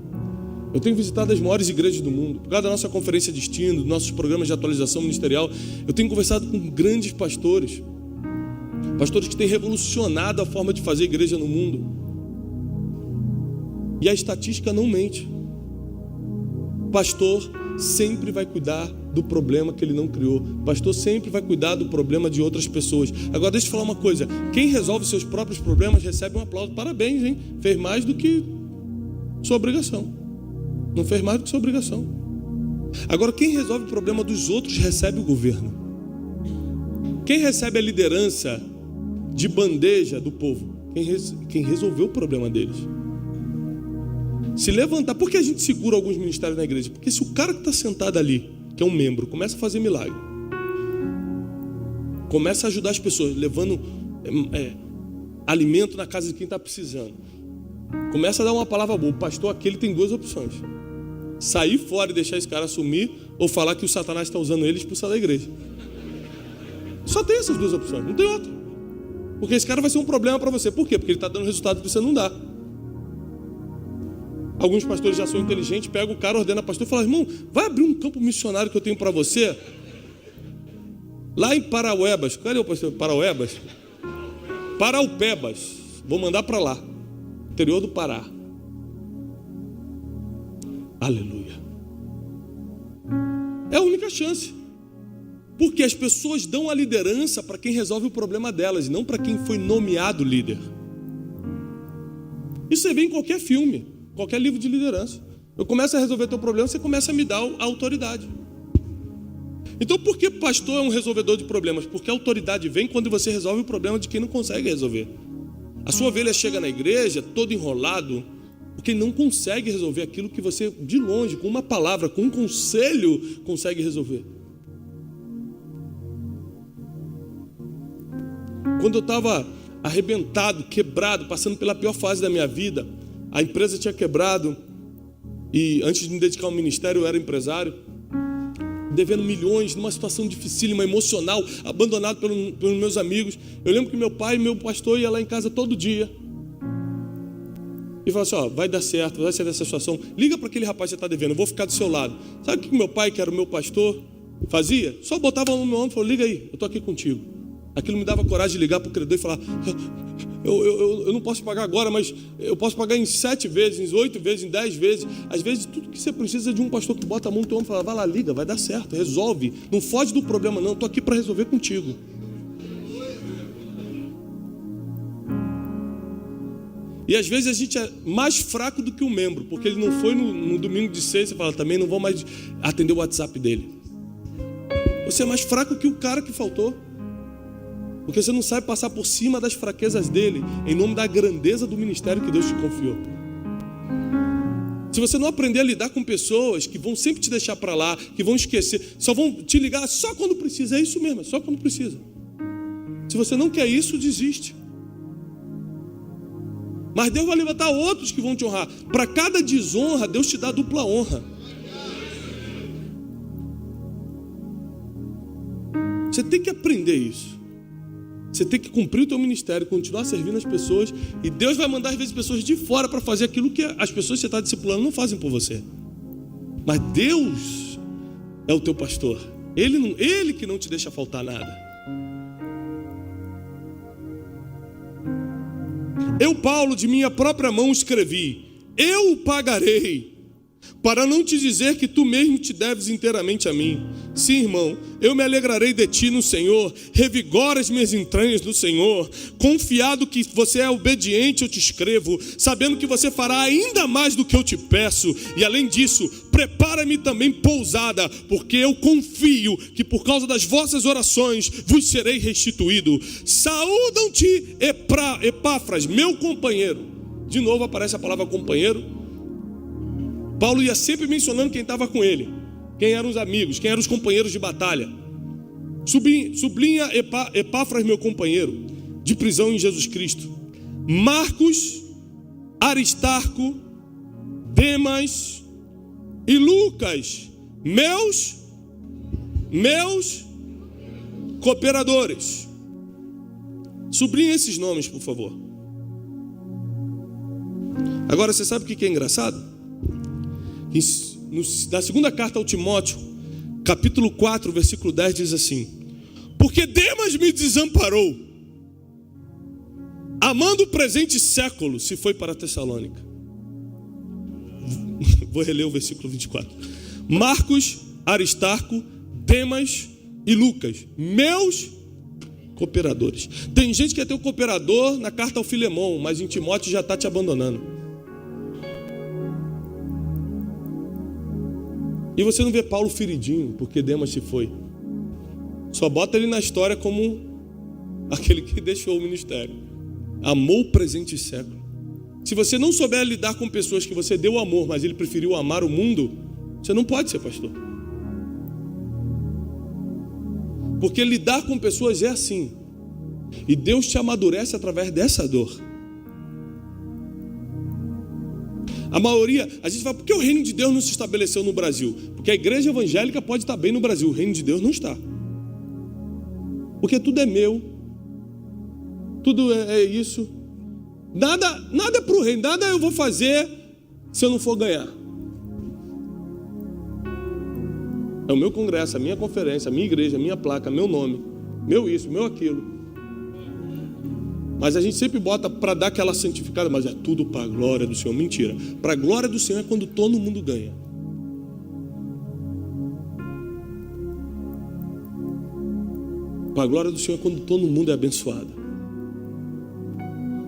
Eu tenho visitado as maiores igrejas do mundo. Por causa da nossa conferência de destino, dos nossos programas de atualização ministerial, eu tenho conversado com grandes pastores. Pastores que têm revolucionado a forma de fazer igreja no mundo. E a estatística não mente. O pastor sempre vai cuidar do problema que ele não criou. O pastor sempre vai cuidar do problema de outras pessoas. Agora deixa eu falar uma coisa. Quem resolve seus próprios problemas recebe um aplauso. Parabéns, hein? Fez mais do que sua obrigação. Não fez mais do que sua obrigação. Agora quem resolve o problema dos outros recebe o governo. Quem recebe a liderança de bandeja do povo? Quem resolveu o problema deles. Se levantar, por que a gente segura alguns ministérios na igreja? Porque se o cara que está sentado ali, que é um membro, começa a fazer milagre, começa a ajudar as pessoas, levando alimento na casa de quem está precisando, começa a dar uma palavra boa, o pastor aquele tem duas opções: sair fora e deixar esse cara assumir, ou falar que o Satanás está usando ele e expulsar da igreja. Só tem essas duas opções, não tem outra. Porque esse cara vai ser um problema para você. Por quê? Porque ele está dando resultado que você não dá. Alguns pastores já são inteligentes, pegam o cara, ordena o pastor e fala: irmão, vai abrir um campo missionário que eu tenho para você lá em Parauebas. Cadê o pastor? Parauebas? Paraupebas. Vou mandar para lá, interior do Pará. Aleluia. É a única chance. Porque as pessoas dão a liderança para quem resolve o problema delas, e não para quem foi nomeado líder. Isso você vê em qualquer filme, qualquer livro de liderança. Eu começo a resolver teu problema, você começa a me dar a autoridade. Então por que pastor é um resolvedor de problemas? Porque a autoridade vem quando você resolve o problema de quem não consegue resolver. A sua ovelha chega na igreja todo enrolado, porque não consegue resolver aquilo que você, de longe, com uma palavra, com um conselho, consegue resolver. Quando eu estava arrebentado, quebrado, passando pela pior fase da minha vida, a empresa tinha quebrado, e antes de me dedicar ao ministério eu era empresário, devendo milhões, numa situação dificílima, emocional, abandonado pelos meus amigos. Eu lembro que meu pai e meu pastor iam lá em casa todo dia e falava assim: ó, vai dar certo, vai sair dessa situação, liga para aquele rapaz que você está devendo, eu vou ficar do seu lado. Sabe o que meu pai, que era o meu pastor, fazia? Só botava no meu ombro e falou: liga aí, eu estou aqui contigo. Aquilo me dava coragem de ligar para o credor e falar: eu não posso pagar agora, mas eu posso pagar em 7 vezes, em 8 vezes, em 10 vezes. Às vezes tudo que você precisa é de um pastor que bota a mão no teu ombro e fala: vai lá, liga, vai dar certo, resolve, não foge do problema não, estou aqui para resolver contigo. E às vezes a gente é mais fraco do que um membro, porque ele não foi no domingo de ceia, você fala, também não vou mais atender o WhatsApp dele. Você é mais fraco que o cara que faltou, porque você não sabe passar por cima das fraquezas dele, em nome da grandeza do ministério que Deus te confiou. Se você não aprender a lidar com pessoas que vão sempre te deixar para lá, que vão esquecer, só vão te ligar só quando precisa, é isso mesmo, é só quando precisa. Se você não quer isso, desiste. Mas Deus vai levantar outros que vão te honrar. Para cada desonra, Deus te dá dupla honra. Você tem que aprender isso. Você tem que cumprir o teu ministério, continuar servindo as pessoas, e Deus vai mandar às vezes pessoas de fora para fazer aquilo que as pessoas que você está discipulando não fazem por você. Mas Deus é o teu pastor. Ele que não te deixa faltar nada. Eu, Paulo, de minha própria mão escrevi: eu o pagarei, para não te dizer que tu mesmo te deves inteiramente a mim. Sim, irmão, eu me alegrarei de ti no Senhor, revigora as minhas entranhas no Senhor. Confiado que você é obediente, eu te escrevo, sabendo que você fará ainda mais do que eu te peço. E além disso, prepara-me também pousada, porque eu confio que por causa das vossas orações vos serei restituído. Saúdam-te, Epáfras, meu companheiro. De novo aparece a palavra companheiro. Paulo ia sempre mencionando quem estava com ele, quem eram os amigos, quem eram os companheiros de batalha. Sublinha Epáfras, meu companheiro, de prisão em Jesus Cristo. Marcos, Aristarco, Demas e Lucas, meus cooperadores. Sublinha esses nomes, por favor. Agora, você sabe o que é engraçado? Na segunda carta ao Timóteo, capítulo 4, versículo 10, diz assim: porque Demas me desamparou, amando o presente século, se foi para Tessalônica. Vou reler o versículo 24. Marcos, Aristarco, Demas e Lucas, meus cooperadores. Tem gente que é teu cooperador na carta ao Filemão, mas em Timóteo já está te abandonando. E você não vê Paulo feridinho porque Demas se foi. Só bota ele na história como aquele que deixou o ministério. Amou o presente século. Se você não souber lidar com pessoas que você deu amor, mas ele preferiu amar o mundo, você não pode ser pastor. Porque lidar com pessoas é assim. E Deus te amadurece através dessa dor. A maioria, a gente fala, por que o reino de Deus não se estabeleceu no Brasil? Porque a igreja evangélica pode estar bem no Brasil, o reino de Deus não está. Porque tudo é meu, tudo é isso. Nada é para o reino, nada eu vou fazer se eu não for ganhar. É o meu congresso, a minha conferência, a minha igreja, a minha placa, meu nome, meu isso, meu aquilo. Mas a gente sempre bota para dar aquela santificada, mas é tudo para a glória do Senhor. Mentira. Para a glória do Senhor é quando todo mundo ganha. Para a glória do Senhor é quando todo mundo é abençoado.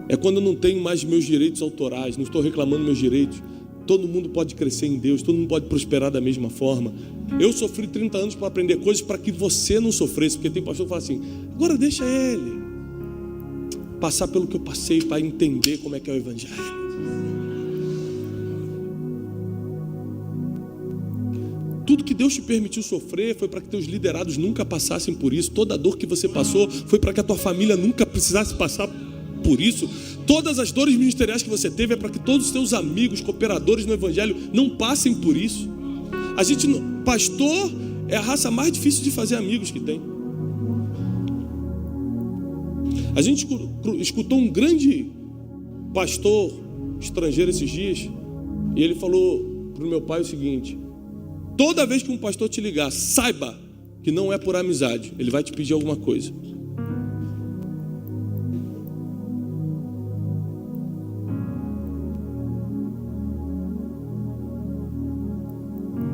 É quando eu não tenho mais meus direitos autorais, não estou reclamando meus direitos. Todo mundo pode crescer em Deus, todo mundo pode prosperar da mesma forma. Eu sofri 30 anos para aprender coisas para que você não sofresse, porque tem pastor que fala assim, agora deixa ele passar pelo que eu passei para entender como é que é o evangelho. Tudo que Deus te permitiu sofrer foi para que teus liderados nunca passassem por isso. Toda a dor que você passou foi para que a tua família nunca precisasse passar por isso. Todas as dores ministeriais que você teve é para que todos os teus amigos, cooperadores no evangelho não passem por isso. A gente, pastor, é a raça mais difícil de fazer amigos que tem. A gente escutou um grande pastor estrangeiro esses dias, e ele falou para o meu pai o seguinte: toda vez que um pastor te ligar, saiba que não é por amizade, ele vai te pedir alguma coisa.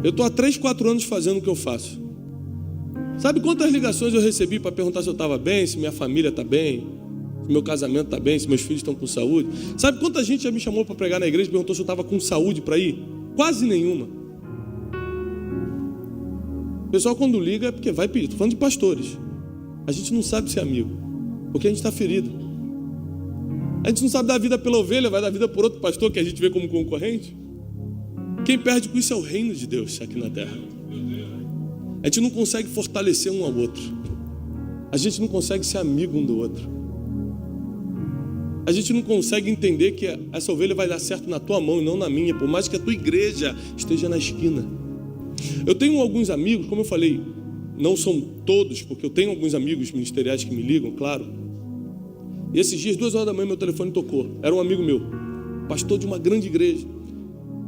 Eu estou há 3, 4 anos fazendo o que eu faço. Sabe quantas ligações eu recebi para perguntar se eu estava bem, se minha família está bem, se meu casamento está bem, se meus filhos estão com saúde. Sabe quanta gente já me chamou para pregar na igreja e perguntou se eu estava com saúde para ir? Quase nenhuma. O pessoal quando liga é porque vai pedir. Estou falando de pastores. A gente não sabe ser amigo, porque a gente está ferido. A gente não sabe dar vida pela ovelha, vai dar vida por outro pastor que a gente vê como concorrente. Quem perde com isso é o reino de Deus aqui na terra. A gente não consegue fortalecer um ao outro. A gente não consegue ser amigo um do outro. A gente não consegue entender que essa ovelha vai dar certo na tua mão e não na minha, por mais que a tua igreja esteja na esquina. Eu tenho alguns amigos, como eu falei, não são todos, porque eu tenho alguns amigos ministeriais que me ligam, claro. E esses dias, 2h da manhã, meu telefone tocou. Era um amigo meu, pastor de uma grande igreja.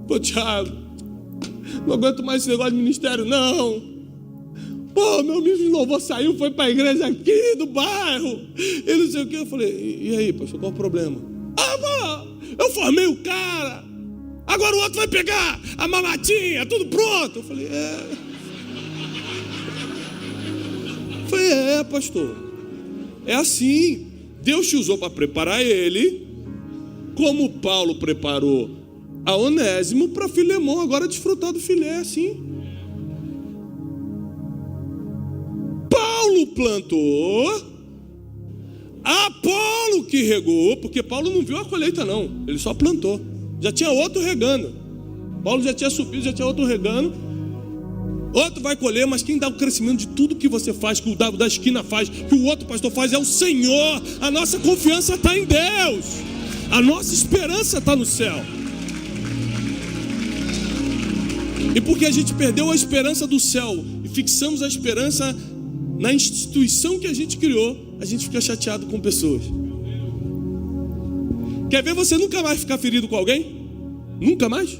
Pô, Thiago, não aguento mais esse negócio de ministério, não. Pô, meu amigo de louvor saiu, foi para a igreja aqui do bairro. E não sei o que. Eu falei, e aí, pastor, qual o problema? Ah, pô, eu formei o cara. Agora o outro vai pegar a mamatinha, tudo pronto. Eu falei, pastor, é assim. Deus te usou para preparar ele, como Paulo preparou a Onésimo para Filemão agora desfrutar do filé, assim. Paulo plantou, Apolo que regou, porque Paulo não viu a colheita não, ele só plantou. Já tinha outro regando. Paulo já tinha subido, já tinha outro regando. Outro vai colher, mas quem dá o crescimento de tudo que você faz, que o da esquina faz, que o outro pastor faz, é o Senhor. A nossa confiança está em Deus. A nossa esperança está no céu. E porque a gente perdeu a esperança do céu e fixamos a esperança na instituição que a gente criou, a gente fica chateado com pessoas. Quer ver você nunca mais ficar ferido com alguém? Nunca mais?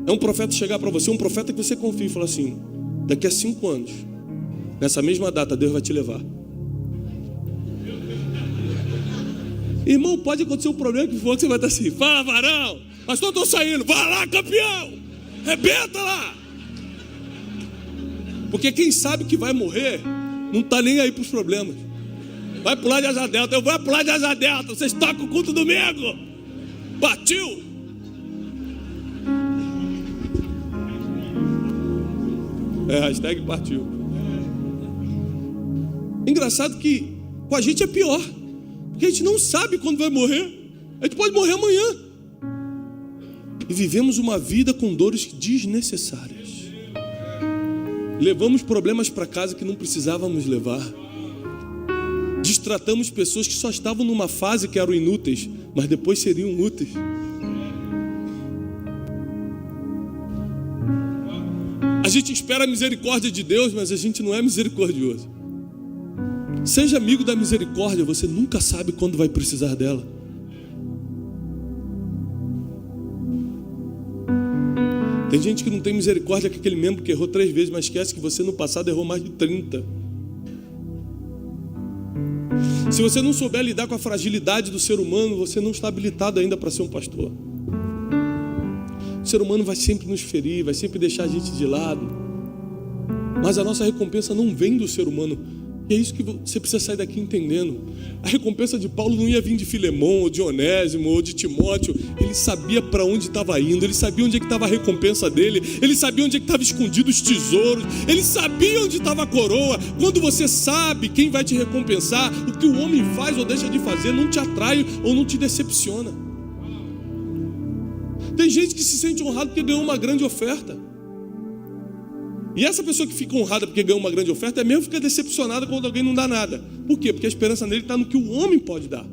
É um profeta chegar para você, um profeta que você confia e falar assim, daqui a 5 anos, nessa mesma data, Deus vai te levar. Irmão, pode acontecer um problema que for, que você vai estar assim, fala varão, pastor, estou saindo, vai lá campeão, rebenta lá. Porque quem sabe que vai morrer, não está nem aí para os problemas. Vai pular de asa delta, eu vou pular de asa delta, vocês tocam o culto domingo, partiu. Hashtag partiu. Engraçado que com a gente é pior, porque a gente não sabe quando vai morrer. A gente pode morrer amanhã. E vivemos uma vida com dores desnecessárias. Levamos problemas para casa que não precisávamos levar. Destratamos pessoas que só estavam numa fase que eram inúteis, mas depois seriam úteis. A gente espera a misericórdia de Deus, mas a gente não é misericordioso. Seja amigo da misericórdia, você nunca sabe quando vai precisar dela. Tem gente que não tem misericórdia com aquele membro que errou 3 vezes, mas esquece que você no passado errou mais de 30. Se você não souber lidar com a fragilidade do ser humano, você não está habilitado ainda para ser um pastor. O ser humano vai sempre nos ferir, vai sempre deixar a gente de lado. Mas a nossa recompensa não vem do ser humano. E é isso que você precisa sair daqui entendendo. A recompensa de Paulo não ia vir de Filemão, ou de Onésimo, ou de Timóteo. Ele sabia para onde estava indo, ele sabia onde é que estava a recompensa dele, ele sabia onde é que estava escondido os tesouros, ele sabia onde estava a coroa. Quando você sabe quem vai te recompensar, o que o homem faz ou deixa de fazer não te atrai ou não te decepciona. Tem gente que se sente honrado porque ganhou uma grande oferta. E essa pessoa que fica honrada porque ganhou uma grande oferta, é mesmo fica decepcionada quando alguém não dá nada. Por quê? Porque a esperança nele está no que o homem pode dar.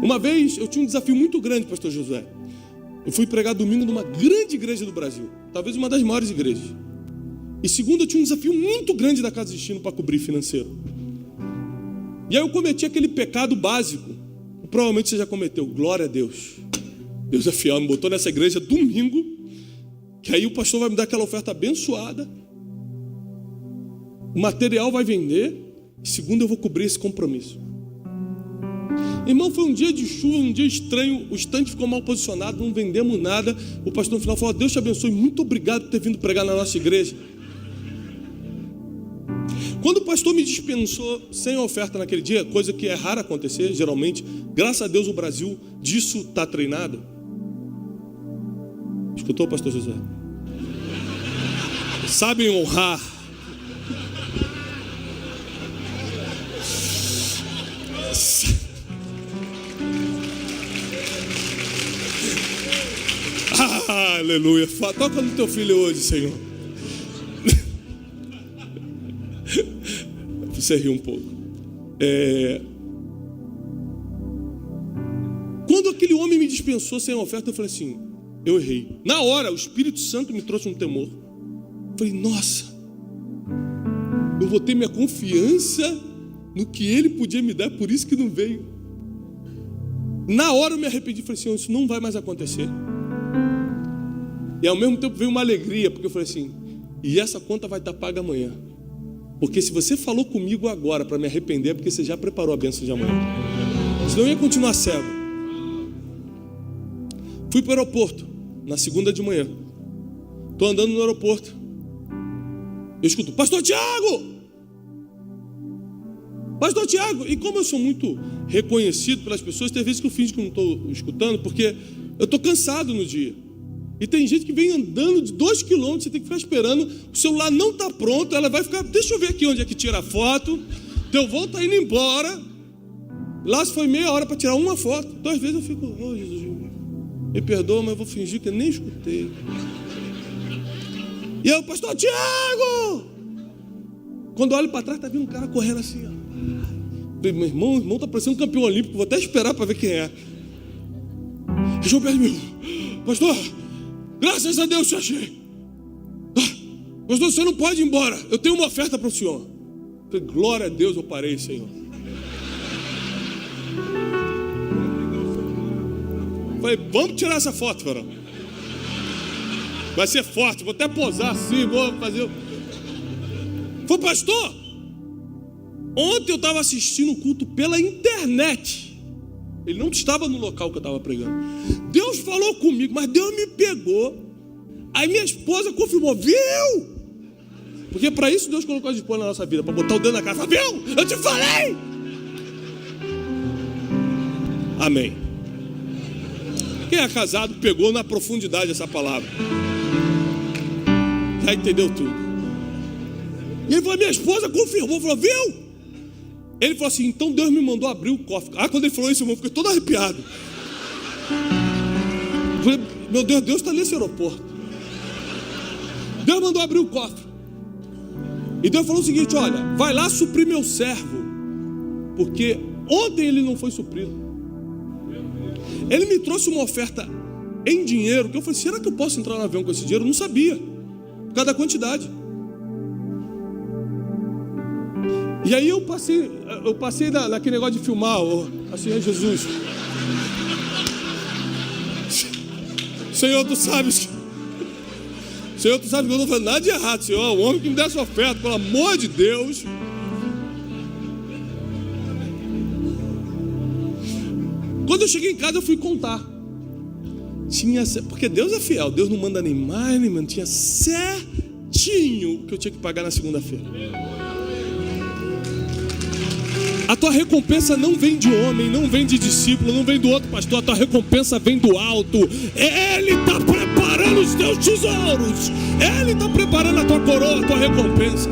Uma vez eu tinha um desafio muito grande, pastor Josué. Eu fui pregar domingo numa grande igreja do Brasil, talvez uma das maiores igrejas. E segundo, eu tinha um desafio muito grande da Casa de Destino para cobrir financeiro. E aí eu cometi aquele pecado básico. Provavelmente você já cometeu. Glória a Deus. Deus é fiel, me botou nessa igreja domingo, que aí o pastor vai me dar aquela oferta abençoada. O material vai vender. E segundo, eu vou cobrir esse compromisso. Irmão, foi um dia de chuva, um dia estranho. O estande ficou mal posicionado, não vendemos nada. O pastor no final falou, Deus te abençoe, muito obrigado por ter vindo pregar na nossa igreja. Quando o pastor me dispensou sem oferta naquele dia, coisa que é rara acontecer, geralmente, graças a Deus o Brasil disso está treinado. Escutou, pastor José? Sabem honrar. Aleluia. Toca no teu filho hoje, Senhor. Você riu um pouco. Quando aquele homem me dispensou sem oferta, eu falei assim, eu errei. Na hora, o Espírito Santo me trouxe um temor. Eu falei, nossa, eu botei minha confiança no que ele podia me dar, por isso que não veio. Na hora eu me arrependi, falei, Senhor, isso não vai mais acontecer. E ao mesmo tempo veio uma alegria, porque eu falei assim, e essa conta vai estar paga amanhã. Porque se você falou comigo agora para me arrepender, é porque você já preparou a bênção de amanhã. Senão eu ia continuar cego. Fui para o aeroporto, na segunda de manhã. Estou andando no aeroporto. Eu escuto, Pastor Tiago! Pastor Tiago! E como eu sou muito reconhecido pelas pessoas, tem vezes que eu finjo que não estou escutando, porque eu estou cansado no dia. E tem gente que vem andando de 2 quilômetros, você tem que ficar esperando, o celular não está pronto, ela vai ficar, deixa eu ver aqui onde é que tira a foto, teu voo está indo embora, lá se foi meia hora para tirar uma foto, então às vezes eu fico, oh Jesus, me perdoa, mas eu vou fingir que eu nem escutei. E aí o pastor Tiago, quando eu olho para trás, está vindo um cara correndo assim, ó. Meu irmão está parecendo um campeão olímpico, vou até esperar para ver quem é. Deixa eu perto de mim, pastor, graças a Deus te achei. Pastor, você não pode ir embora. Eu tenho uma oferta para o senhor. Falei, glória a Deus, eu parei, Senhor. Falei, vamos tirar essa foto, varão. Vai ser forte, vou até posar assim, vou fazer. Falei, pastor, ontem eu estava assistindo o culto pela internet. Ele não estava no local que eu estava pregando. Deus falou comigo, mas Deus me pegou. Aí minha esposa confirmou, viu? Porque para isso Deus colocou a esposa na nossa vida, para botar o dedo na cara, falar, viu? Eu te falei! Amém. Quem é casado pegou na profundidade essa palavra. Já entendeu tudo. E ele falou, minha esposa confirmou, falou, viu? Ele falou assim, então Deus me mandou abrir o cofre. Quando ele falou isso, eu fiquei todo arrepiado. Eu falei, meu Deus, Deus está nesse aeroporto. Deus mandou abrir o cofre. E Deus falou o seguinte, olha, vai lá suprir meu servo, porque ontem ele não foi suprido. Ele me trouxe uma oferta em dinheiro, que eu falei, será que eu posso entrar no avião com esse dinheiro? Eu não sabia, por causa da quantidade. E aí eu passei naquele negócio de filmar, assim, é Jesus. Senhor, tu sabes que eu não estou fazendo nada de errado, Senhor. O homem que me desse oferta, pelo amor de Deus. Quando eu cheguei em casa, eu fui contar. Porque Deus é fiel, Deus não manda nem mais, nem menos. Tinha certinho o que eu tinha que pagar na segunda-feira. A tua recompensa não vem de homem, não vem de discípulo, não vem do outro pastor. A tua recompensa vem do alto. Ele está preparando os teus tesouros. Ele está preparando a tua coroa, a tua recompensa.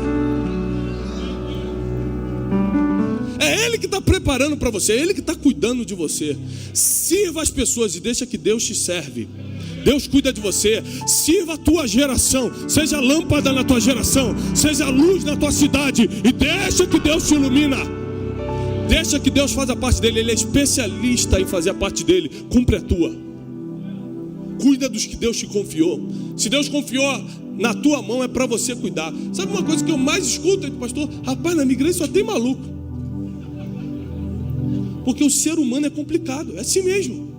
É Ele que está preparando para você. É Ele que está cuidando de você. Sirva as pessoas e deixa que Deus te serve. Deus cuida de você. Sirva a tua geração. Seja lâmpada na tua geração. Seja luz na tua cidade. E deixa que Deus te ilumina. Deixa que Deus faça a parte dele. Ele é especialista em fazer a parte dele. Cumpre a tua. Cuida dos que Deus te confiou. Se Deus confiou na tua mão, é para você cuidar. Sabe uma coisa que eu mais escuto aí, pastor? Rapaz, na minha igreja só tem maluco. Porque o ser humano é complicado. É assim mesmo.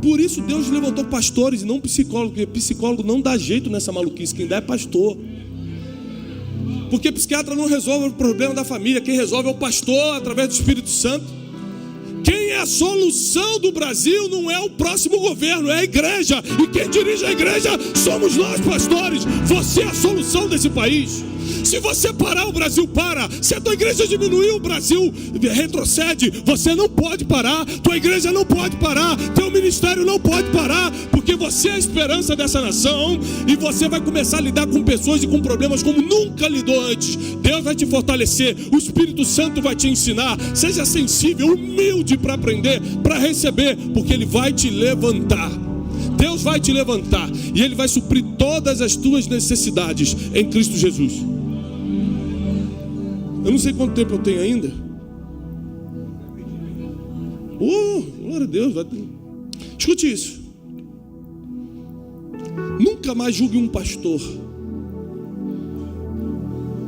Por isso Deus levantou pastores e não psicólogos. Porque psicólogo não dá jeito nessa maluquice. Quem dá é pastor. Porque psiquiatra não resolve o problema da família. Quem resolve é o pastor através do Espírito Santo. Quem é a solução do Brasil não é o próximo governo, é a igreja. E quem dirige a igreja somos nós, pastores. Você é a solução desse país. Se você parar, o Brasil para. Se a tua igreja diminuir, o Brasil retrocede. Você não pode parar, tua igreja não pode parar, teu ministério não pode parar, porque você é a esperança dessa nação e você vai começar a lidar com pessoas e com problemas como nunca lidou antes. Deus vai te fortalecer, o Espírito Santo vai te ensinar. Seja sensível, humilde para aprender, para receber, porque Ele vai te levantar. Deus vai te levantar e Ele vai suprir todas as tuas necessidades em Cristo Jesus. Eu não sei quanto tempo eu tenho ainda. Glória a Deus. Escute isso. Nunca mais julgue um pastor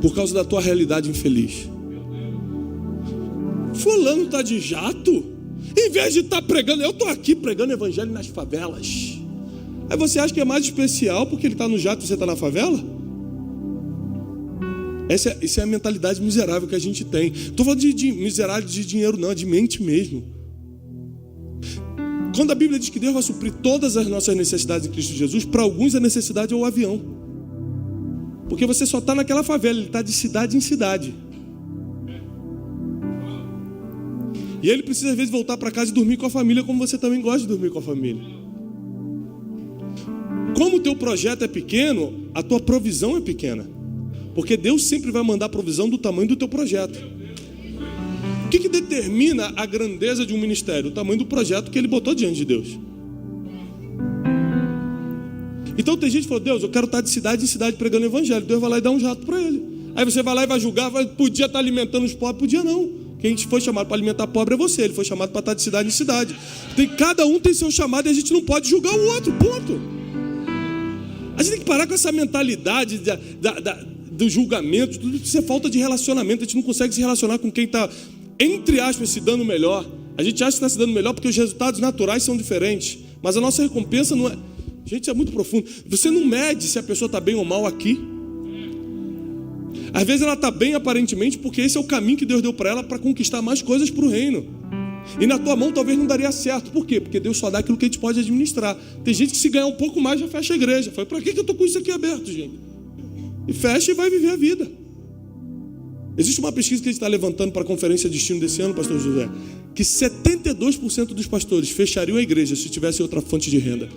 por causa da tua realidade infeliz. Fulano está de jato. Em vez de estar pregando, eu estou aqui pregando evangelho nas favelas. Aí você acha que é mais especial porque ele está no jato e você está na favela? Essa é a mentalidade miserável que a gente tem. Estou falando de miserável de dinheiro não, é de mente mesmo. Quando a Bíblia diz que Deus vai suprir todas as nossas necessidades em Cristo Jesus, para alguns a necessidade é o avião. Porque você só está naquela favela, ele está de cidade em cidade. E ele precisa às vezes voltar para casa e dormir com a família, como você também gosta de dormir com a família. Como o teu projeto é pequeno, a tua provisão é pequena. Porque Deus sempre vai mandar provisão do tamanho do teu projeto. O que determina a grandeza de um ministério? O tamanho do projeto que ele botou diante de Deus. Então tem gente que falou, Deus, eu quero estar de cidade em cidade pregando o evangelho. Deus vai lá e dá um jato para ele. Aí você vai lá e vai julgar, podia estar alimentando os pobres, podia não. Quem foi chamado para alimentar pobre é você, ele foi chamado para estar de cidade em cidade. Cada um tem seu chamado e a gente não pode julgar o outro, ponto. A gente tem que parar com essa mentalidade do julgamento, tudo isso é falta de relacionamento. A gente não consegue se relacionar com quem está, entre aspas, se dando melhor. A gente acha que está se dando melhor porque os resultados naturais são diferentes, mas a nossa recompensa não é... Gente, é muito profundo. Você não mede se a pessoa está bem ou mal aqui. Às vezes ela está bem aparentemente porque esse é o caminho que Deus deu para ela para conquistar mais coisas para o reino. E na tua mão talvez não daria certo. Por quê? Porque Deus só dá aquilo que a gente pode administrar. Tem gente que se ganhar um pouco mais já fecha a igreja. Fala, para que eu estou com isso aqui aberto, gente? E fecha e vai viver a vida. Existe uma pesquisa que a gente está levantando para a conferência de destino desse ano, pastor José, que 72% dos pastores fechariam a igreja se tivesse outra fonte de renda.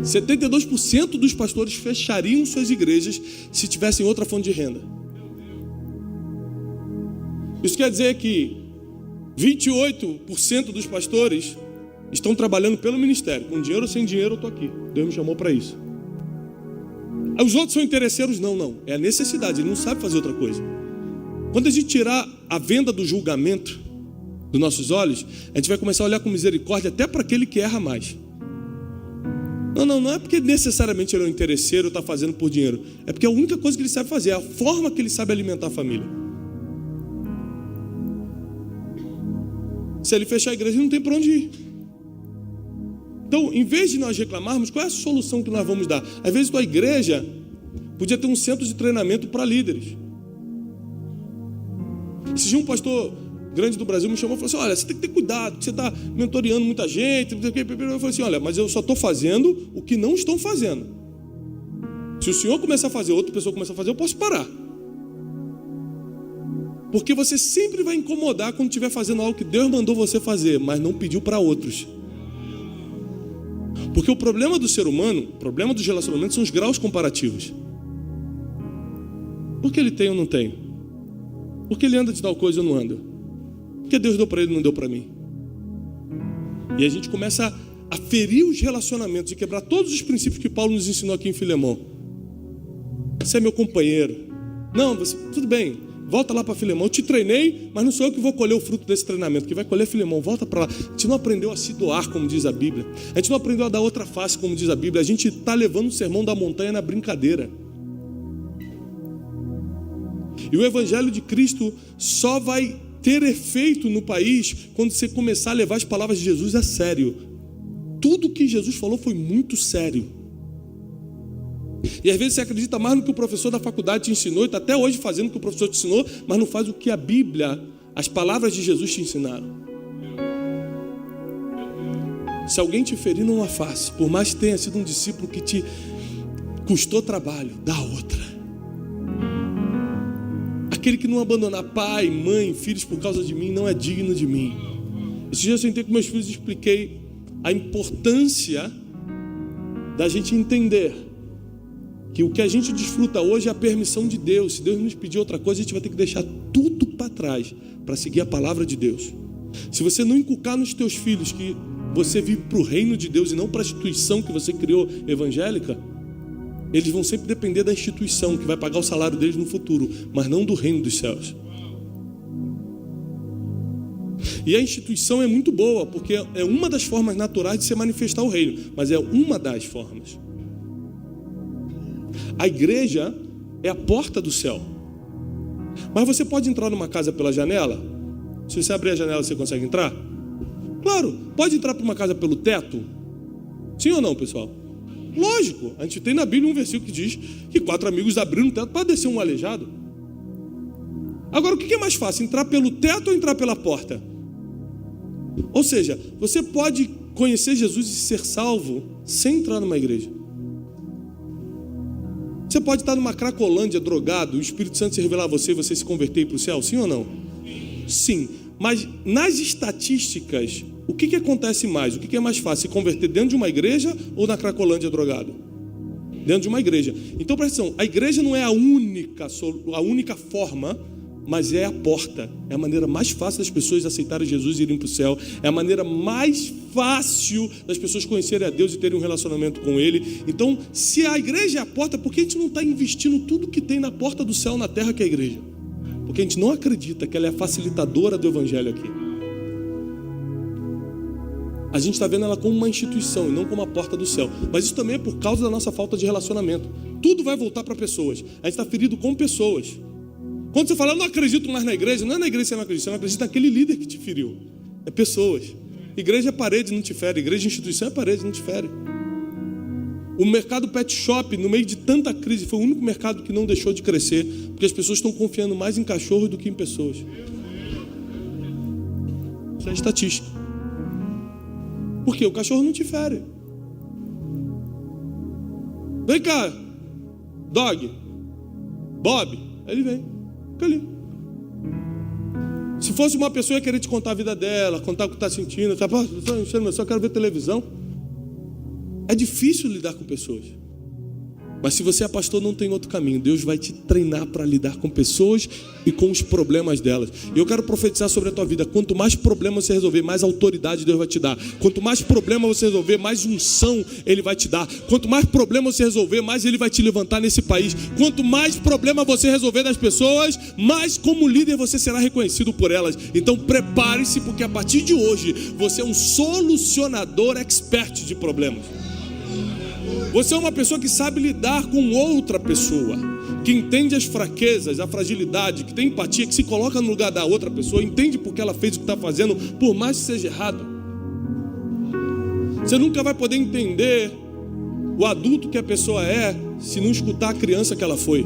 72% dos pastores fechariam suas igrejas se tivessem outra fonte de renda. Isso quer dizer que 28% dos pastores estão trabalhando pelo ministério. Com dinheiro ou sem dinheiro eu estou aqui. Deus me chamou para isso. Os outros são interesseiros? Não. É a necessidade, ele não sabe fazer outra coisa. Quando a gente tirar a venda do julgamento dos nossos olhos, a gente vai começar a olhar com misericórdia até para aquele que erra mais. Não é porque necessariamente ele é um interesseiro ou está fazendo por dinheiro. É porque a única coisa que ele sabe fazer, é a forma que ele sabe alimentar a família. Se ele fechar a igreja, não tem para onde ir. Então, em vez de nós reclamarmos, qual é a solução que nós vamos dar? Às vezes, tua igreja podia ter um centro de treinamento para líderes. Esse dia um pastor grande do Brasil me chamou e falou assim, olha, você tem que ter cuidado, você está mentoreando muita gente. Eu falei assim, olha, mas eu só estou fazendo o que não estão fazendo. Se o senhor começar a fazer, outra pessoa começar a fazer, eu posso parar. Porque você sempre vai incomodar quando estiver fazendo algo que Deus mandou você fazer, mas não pediu para outros. Porque o problema do ser humano, o problema dos relacionamentos são os graus comparativos. Por que ele tem ou não tem? Por que ele anda de tal coisa ou não anda? Porque Deus deu para ele e não deu para mim. E a gente começa a ferir os relacionamentos e quebrar todos os princípios que Paulo nos ensinou aqui em Filemão. Você é meu companheiro. Não, tudo bem, volta lá para Filemão. Eu te treinei, mas não sou eu que vou colher o fruto desse treinamento. Que vai colher Filemão, volta para lá. A gente não aprendeu a se doar, como diz a Bíblia. A gente não aprendeu a dar outra face, como diz a Bíblia. A gente está levando o sermão da montanha na brincadeira. E o Evangelho de Cristo só vai ter efeito no país quando você começar a levar as palavras de Jesus a sério. Tudo que Jesus falou foi muito sério. E às vezes você acredita mais no que o professor da faculdade te ensinou, e está até hoje fazendo o que o professor te ensinou, mas não faz o que a Bíblia, as palavras de Jesus te ensinaram. Se alguém te ferir numa face, por mais que tenha sido um discípulo que te Custou trabalho, dá outra. Aquele que não abandonar pai, mãe, filhos por causa de mim, não é digno de mim. Esse dia eu sentei com meus filhos e expliquei a importância da gente entender que o que a gente desfruta hoje é a permissão de Deus. Se Deus nos pedir outra coisa, a gente vai ter que deixar tudo para trás para seguir a palavra de Deus. Se você não inculcar nos teus filhos que você vive para o reino de Deus e não para a instituição que você criou evangélica, eles vão sempre depender da instituição que vai pagar o salário deles no futuro, mas não do reino dos céus. E a instituição é muito boa, porque é uma das formas naturais de se manifestar o reino, mas é uma das formas. A igreja é a porta do céu. Mas você pode entrar numa casa pela janela? Se você abrir a janela, você consegue entrar? Claro. Pode entrar para uma casa pelo teto? Sim ou não, pessoal? Lógico. A gente tem na Bíblia um versículo que diz que 4 amigos abriram o teto para descer um aleijado. Agora, o que é mais fácil? Entrar pelo teto ou entrar pela porta? Ou seja, você pode conhecer Jesus e ser salvo sem entrar numa igreja. Você pode estar numa Cracolândia drogado, o Espírito Santo se revelar a você e você se converter e ir para o céu, sim ou não? Sim, mas nas estatísticas, o que acontece mais? O que é mais fácil, se converter dentro de uma igreja ou na Cracolândia drogado? Dentro de uma igreja. Então presta atenção, a igreja não é a única forma, mas é a porta. É a maneira mais fácil das pessoas aceitarem Jesus e irem para o céu. É a maneira mais fácil das pessoas conhecerem a Deus e terem um relacionamento com Ele. Então, se a igreja é a porta, por que a gente não está investindo tudo que tem na porta do céu na terra que é a igreja? Porque a gente não acredita que ela é a facilitadora do evangelho aqui. A gente está vendo ela como uma instituição e não como a porta do céu. Mas isso também é por causa da nossa falta de relacionamento. Tudo vai voltar para pessoas. A gente está ferido com pessoas. Quando você fala, eu não acredito mais na igreja, não é na igreja que você não acredita, você não acredita naquele líder que te feriu. É pessoas. Igreja é parede, não te fere. Igreja é instituição, é parede, não te fere. O mercado pet shop, no meio de tanta crise, foi o único mercado que não deixou de crescer, porque as pessoas estão confiando mais em cachorros do que em pessoas. Isso é estatística. Por quê? O cachorro não te fere. Vem cá, dog, Bob. Aí ele vem. Fica ali. Se fosse uma pessoa ia querer te contar a vida dela, contar o que está sentindo, eu só quero ver televisão. É difícil lidar com pessoas. Mas se você é pastor, não tem outro caminho. Deus vai te treinar para lidar com pessoas e com os problemas delas. E eu quero profetizar sobre a tua vida. Quanto mais problema você resolver, mais autoridade Deus vai te dar. Quanto mais problema você resolver, mais unção Ele vai te dar. Quanto mais problema você resolver, mais Ele vai te levantar nesse país. Quanto mais problema você resolver das pessoas, mais como líder você será reconhecido por elas. Então prepare-se, porque a partir de hoje você é um solucionador expert de problemas. Você é uma pessoa que sabe lidar com outra pessoa, que entende as fraquezas, a fragilidade, que tem empatia, que se coloca no lugar da outra pessoa, entende porque ela fez o que está fazendo, por mais que seja errado. Você nunca vai poder entender o adulto que a pessoa é se não escutar a criança que ela foi.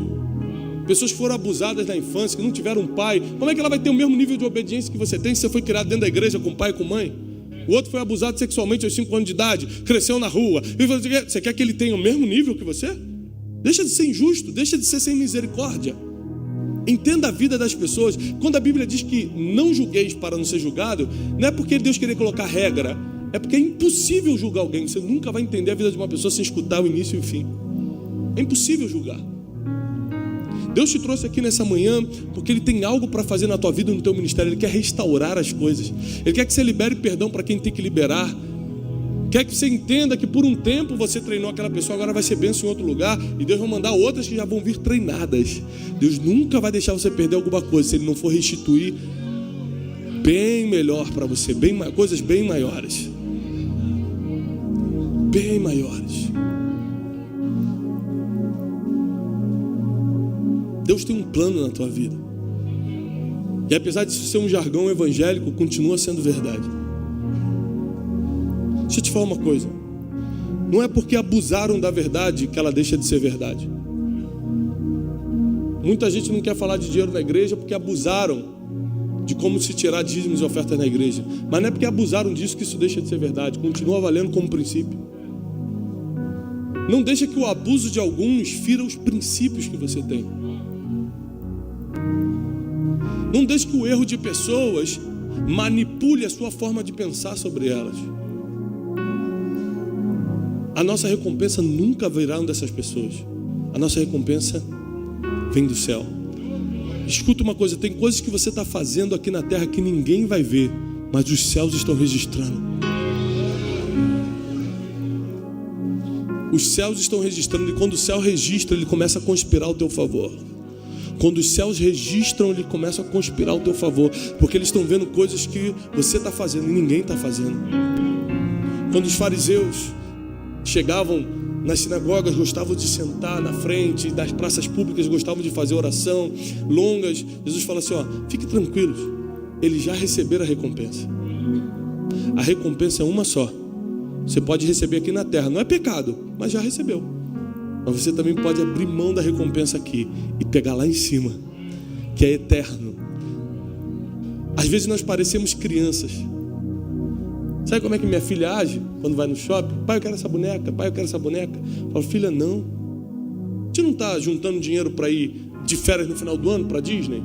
Pessoas que foram abusadas na infância, que não tiveram um pai, como é que ela vai ter o mesmo nível de obediência que você tem se você foi criado dentro da igreja com pai e com mãe? O outro foi abusado sexualmente aos 5 anos de idade, cresceu na rua. Você quer que ele tenha o mesmo nível que você? Deixa de ser injusto, deixa de ser sem misericórdia. Entenda a vida das pessoas. Quando a Bíblia diz que não julgueis para não ser julgado, não é porque Deus queria colocar regra, é porque é impossível julgar alguém. Você nunca vai entender a vida de uma pessoa sem escutar o início e o fim. É impossível julgar. Deus te trouxe aqui nessa manhã porque Ele tem algo para fazer na tua vida e no teu ministério. Ele quer restaurar as coisas. Ele quer que você libere perdão para quem tem que liberar. Quer que você entenda que por um tempo você treinou aquela pessoa, agora vai ser bênção em outro lugar, e Deus vai mandar outras que já vão vir treinadas. Deus nunca vai deixar você perder alguma coisa se Ele não for restituir bem melhor para você, coisas bem maiores. Bem maiores. Deus tem um plano na tua vida. E apesar disso ser um jargão evangélico, continua sendo verdade. Deixa eu te falar uma coisa. Não é porque abusaram da verdade que ela deixa de ser verdade. Muita gente não quer falar de dinheiro na igreja porque abusaram de como se tirar dízimos e ofertas na igreja. Mas não é porque abusaram disso que isso deixa de ser verdade. Continua valendo como princípio. Não deixa que o abuso de alguns fira os princípios que você tem. Não deixe que o erro de pessoas manipule a sua forma de pensar sobre elas. A nossa recompensa nunca virá dessas pessoas. A nossa recompensa vem do céu. Escuta uma coisa, tem coisas que você está fazendo aqui na terra que ninguém vai ver, mas os céus estão registrando. Os céus estão registrando, e quando o céu registra, ele começa a conspirar ao teu favor. Quando os céus registram, ele começa a conspirar ao teu favor, porque eles estão vendo coisas que você está fazendo e ninguém está fazendo. Quando os fariseus chegavam nas sinagogas, gostavam de sentar na frente das praças públicas, gostavam de fazer oração longas, Jesus fala assim, fique tranquilos, eles já receberam a recompensa. A recompensa é uma só. Você pode receber aqui na terra, não é pecado, mas já recebeu. Mas você também pode abrir mão da recompensa aqui e pegar lá em cima, que é eterno. Às vezes nós parecemos crianças. Sabe como é que minha filha age quando vai no shopping? Pai, eu quero essa boneca, pai, eu quero essa boneca. Eu falo, filha, não. A gente não está juntando dinheiro para ir de férias no final do ano para Disney?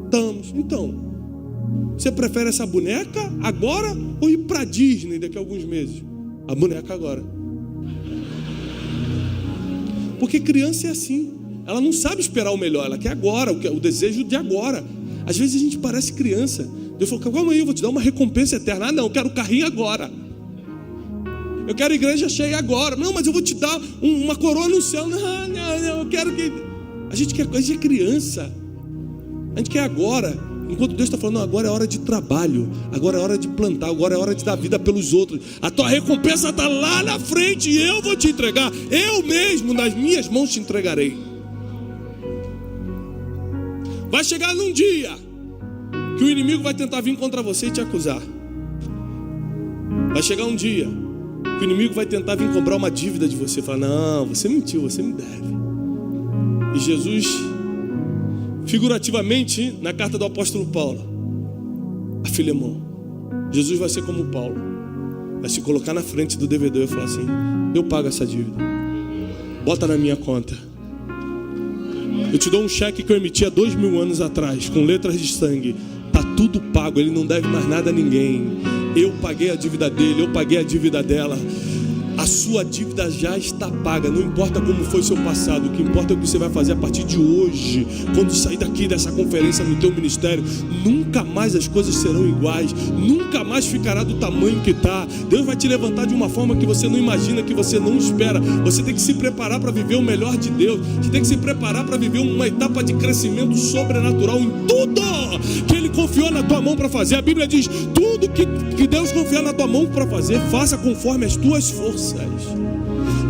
Estamos. Então, você prefere essa boneca agora ou ir para Disney daqui a alguns meses? A boneca agora. Porque criança é assim. Ela não sabe esperar o melhor, ela quer agora, o desejo de agora. Às vezes a gente parece criança. Deus falou, calma aí, eu vou te dar uma recompensa eterna. Ah, não, eu quero o carrinho agora. Eu quero a igreja cheia agora. Não, mas eu vou te dar uma coroa no céu. Não, eu quero que... A gente é criança. A gente quer agora. Enquanto Deus está falando, não, agora é hora de trabalho, agora é hora de plantar, agora é hora de dar vida pelos outros. A tua recompensa está lá na frente e eu vou te entregar. Eu mesmo, nas minhas mãos te entregarei. Vai chegar num dia que o inimigo vai tentar vir contra você e te acusar. Vai chegar um dia que o inimigo vai tentar vir cobrar uma dívida de você. Falar, não, você mentiu, você me deve. E Jesus... figurativamente, na carta do apóstolo Paulo, a Filemão, Jesus vai ser como Paulo, vai se colocar na frente do devedor e falar assim, eu pago essa dívida, bota na minha conta, eu te dou um cheque que eu emiti há 2000 anos atrás, com letras de sangue, está tudo pago, ele não deve mais nada a ninguém, eu paguei a dívida dele, eu paguei a dívida dela. A sua dívida já está paga. Não importa como foi seu passado, o que importa é o que você vai fazer a partir de hoje. Quando sair daqui dessa conferência no teu ministério, nunca mais as coisas serão iguais, nunca mais ficará do tamanho que está. Deus vai te levantar de uma forma que você não imagina, que você não espera. Você tem que se preparar para viver o melhor de Deus. Você tem que se preparar para viver uma etapa de crescimento sobrenatural em tudo que Ele confiou na tua mão para fazer. A Bíblia diz, tudo que Deus confiar na tua mão para fazer, faça conforme as tuas forças.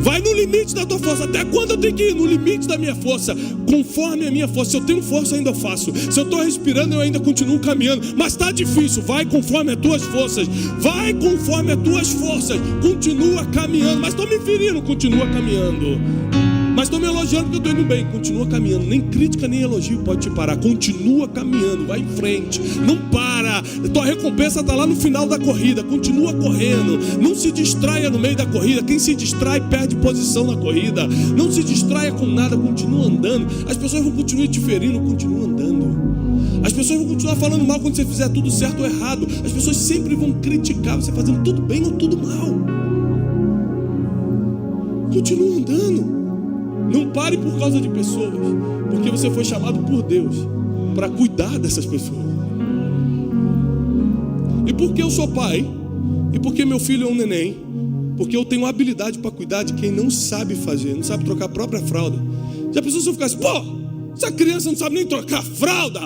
Vai no limite da tua força. Até quando eu tenho que ir? No limite da minha força, conforme a minha força. Se eu tenho força, eu ainda faço. Se eu estou respirando, eu ainda continuo caminhando. Mas está difícil, vai conforme as tuas forças. Vai conforme as tuas forças. Continua caminhando. Mas estou me ferindo, continua caminhando. Mas estou me elogiando porque eu estou indo bem. Continua caminhando. Nem crítica, nem elogio pode te parar. Continua caminhando, vai em frente. Não para. Tua recompensa está lá no final da corrida. Continua correndo. Não se distraia no meio da corrida. Quem se distrai perde posição na corrida. Não se distraia com nada. Continua andando. As pessoas vão continuar te ferindo. Continua andando. As pessoas vão continuar falando mal quando você fizer tudo certo ou errado. As pessoas sempre vão criticar você fazendo tudo bem ou tudo mal. Continua andando. Não pare por causa de pessoas, porque você foi chamado por Deus para cuidar dessas pessoas. E porque eu sou pai, e porque meu filho é um neném, porque eu tenho habilidade para cuidar de quem não sabe fazer, não sabe trocar a própria fralda. Já pensou se eu ficasse, essa criança não sabe nem trocar a fralda?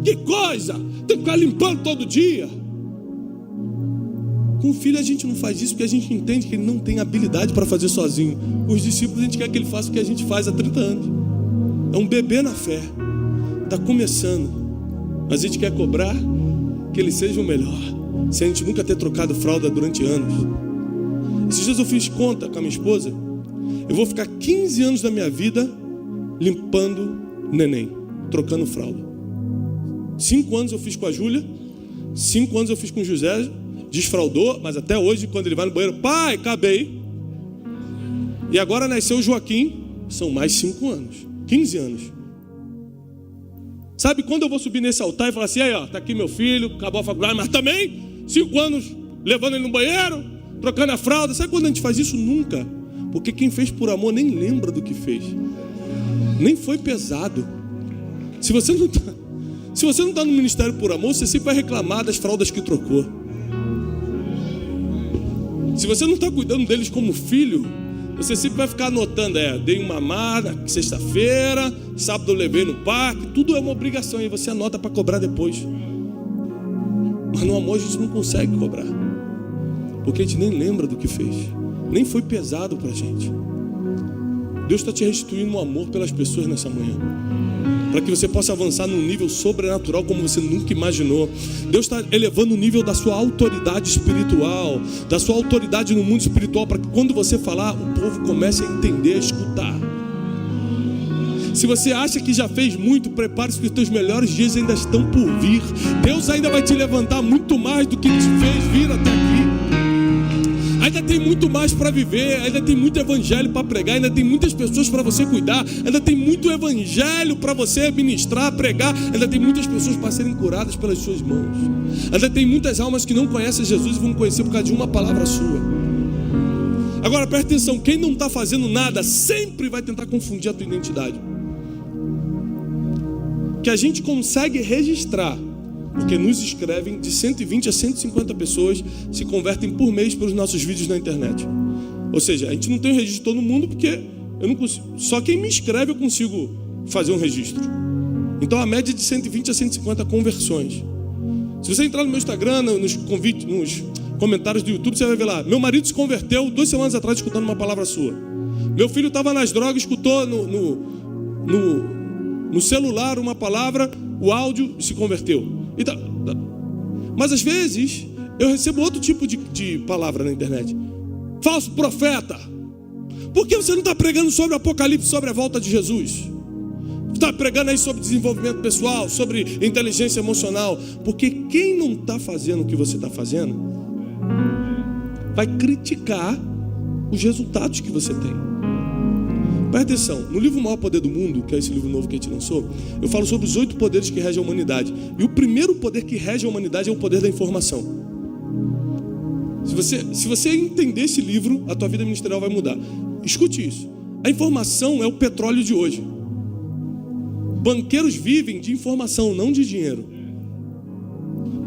Que coisa! Tem que ficar limpando todo dia. Com o filho a gente não faz isso porque a gente entende que ele não tem habilidade para fazer sozinho. Com os discípulos a gente quer que ele faça o que a gente faz há 30 anos. É um bebê na fé. Está começando. Mas a gente quer cobrar que ele seja o melhor. Se a gente nunca ter trocado fralda durante anos. Esses dias eu fiz conta com a minha esposa. Eu vou ficar 15 anos da minha vida limpando neném, trocando fralda. 5 anos eu fiz com a Júlia. 5 anos eu fiz com o José. Desfraldou, mas até hoje, quando ele vai no banheiro, pai, acabei. E agora nasceu o Joaquim, são mais 5 anos, 15 anos. Sabe quando eu vou subir nesse altar e falar assim, aí ó, tá aqui meu filho, acabou a faculdade, mas também 5 anos levando ele no banheiro, trocando a fralda. Sabe quando a gente faz isso? Nunca. Porque quem fez por amor nem lembra do que fez. Nem foi pesado. Se você não está no ministério por amor, você sempre vai reclamar das fraldas que trocou. Se você não está cuidando deles como filho, você sempre vai ficar anotando, dei uma mamada, sexta-feira, sábado eu levei no parque, tudo é uma obrigação, e você anota para cobrar depois. Mas no amor a gente não consegue cobrar, porque a gente nem lembra do que fez, nem foi pesado para a gente. Deus está te restituindo um amor pelas pessoas nessa manhã, para que você possa avançar num nível sobrenatural como você nunca imaginou. Deus está elevando o nível da sua autoridade espiritual, da sua autoridade no mundo espiritual, para que quando você falar, o povo comece a entender, a escutar. Se você acha que já fez muito, prepare-se, que os teus melhores dias ainda estão por vir. Deus ainda vai te levantar muito mais do que te fez vir até aqui. Ainda tem muito mais para viver, ainda tem muito evangelho para pregar, ainda tem muitas pessoas para você cuidar, ainda tem muito evangelho para você ministrar, pregar, ainda tem muitas pessoas para serem curadas pelas suas mãos. Ainda tem muitas almas que não conhecem Jesus e vão conhecer por causa de uma palavra sua. Agora presta atenção, quem não está fazendo nada sempre vai tentar confundir a tua identidade. Que a gente consegue registrar, porque nos escrevem de 120 a 150 pessoas se convertem por mês pelos nossos vídeos na internet. Ou seja, a gente não tem um registro de todo mundo, porque eu não consigo, só quem me escreve eu consigo fazer um registro. Então a média é de 120 a 150 conversões. Se você entrar no meu Instagram, nos comentários do YouTube, você vai ver lá, meu marido se converteu 2 semanas atrás escutando uma palavra sua. Meu filho estava nas drogas, escutou no celular uma palavra, o áudio, e se converteu. Mas às vezes eu recebo outro tipo de palavra na internet. Falso profeta. Por que você não está pregando sobre o Apocalipse, sobre a volta de Jesus? Está pregando aí sobre desenvolvimento pessoal, sobre inteligência emocional. Porque quem não está fazendo o que você está fazendo vai criticar os resultados que você tem. Presta atenção, no livro O Maior Poder do Mundo, que é esse livro novo que a gente lançou, eu falo sobre os 8 poderes que regem a humanidade. E o primeiro poder que rege a humanidade é o poder da informação. Se você entender esse livro, a tua vida ministerial vai mudar. Escute isso. A informação é o petróleo de hoje. Banqueiros vivem de informação, não de dinheiro.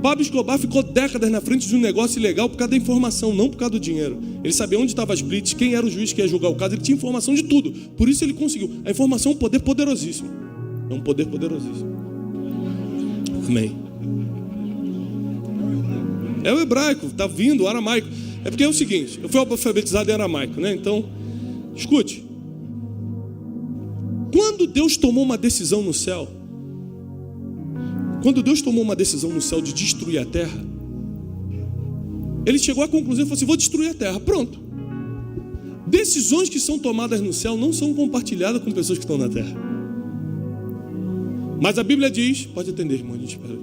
Pablo Escobar ficou décadas na frente de um negócio ilegal por causa da informação, não por causa do dinheiro. Ele sabia onde estava as blitz, quem era o juiz que ia julgar o caso, ele tinha informação de tudo. Por isso ele conseguiu. A informação é um poder poderosíssimo. É um poder poderosíssimo. Amém. É o hebraico, está vindo, o aramaico. É porque é o seguinte, eu fui alfabetizado em aramaico, né? Então, escute. Quando Deus tomou uma decisão no céu, de destruir a terra, ele chegou à conclusão e falou assim, vou destruir a terra, pronto. Decisões que são tomadas no céu não são compartilhadas com pessoas que estão na terra. Mas a Bíblia diz, pode atender, irmão, a gente espera.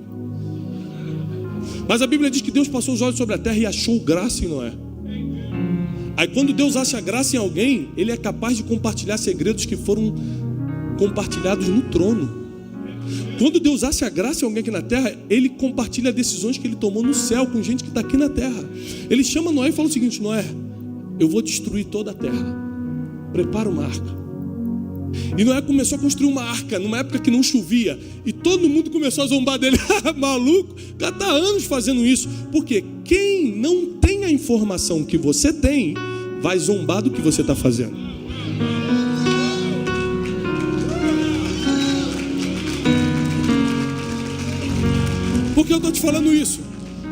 Mas a Bíblia diz que Deus passou os olhos sobre a terra e achou graça em Noé. Aí quando Deus acha graça em alguém, ele é capaz de compartilhar segredos que foram compartilhados no trono. Quando Deus acha graça em alguém aqui na terra, ele compartilha decisões que ele tomou no céu com gente que está aqui na terra. Ele chama Noé e fala o seguinte, Noé, eu vou destruir toda a terra, prepara uma arca. E Noé começou a construir uma arca numa época que não chovia, e todo mundo começou a zombar dele. Maluco, o cara está há anos fazendo isso. Porque quem não tem a informação que você tem vai zombar do que você está fazendo. Por que eu estou te falando isso?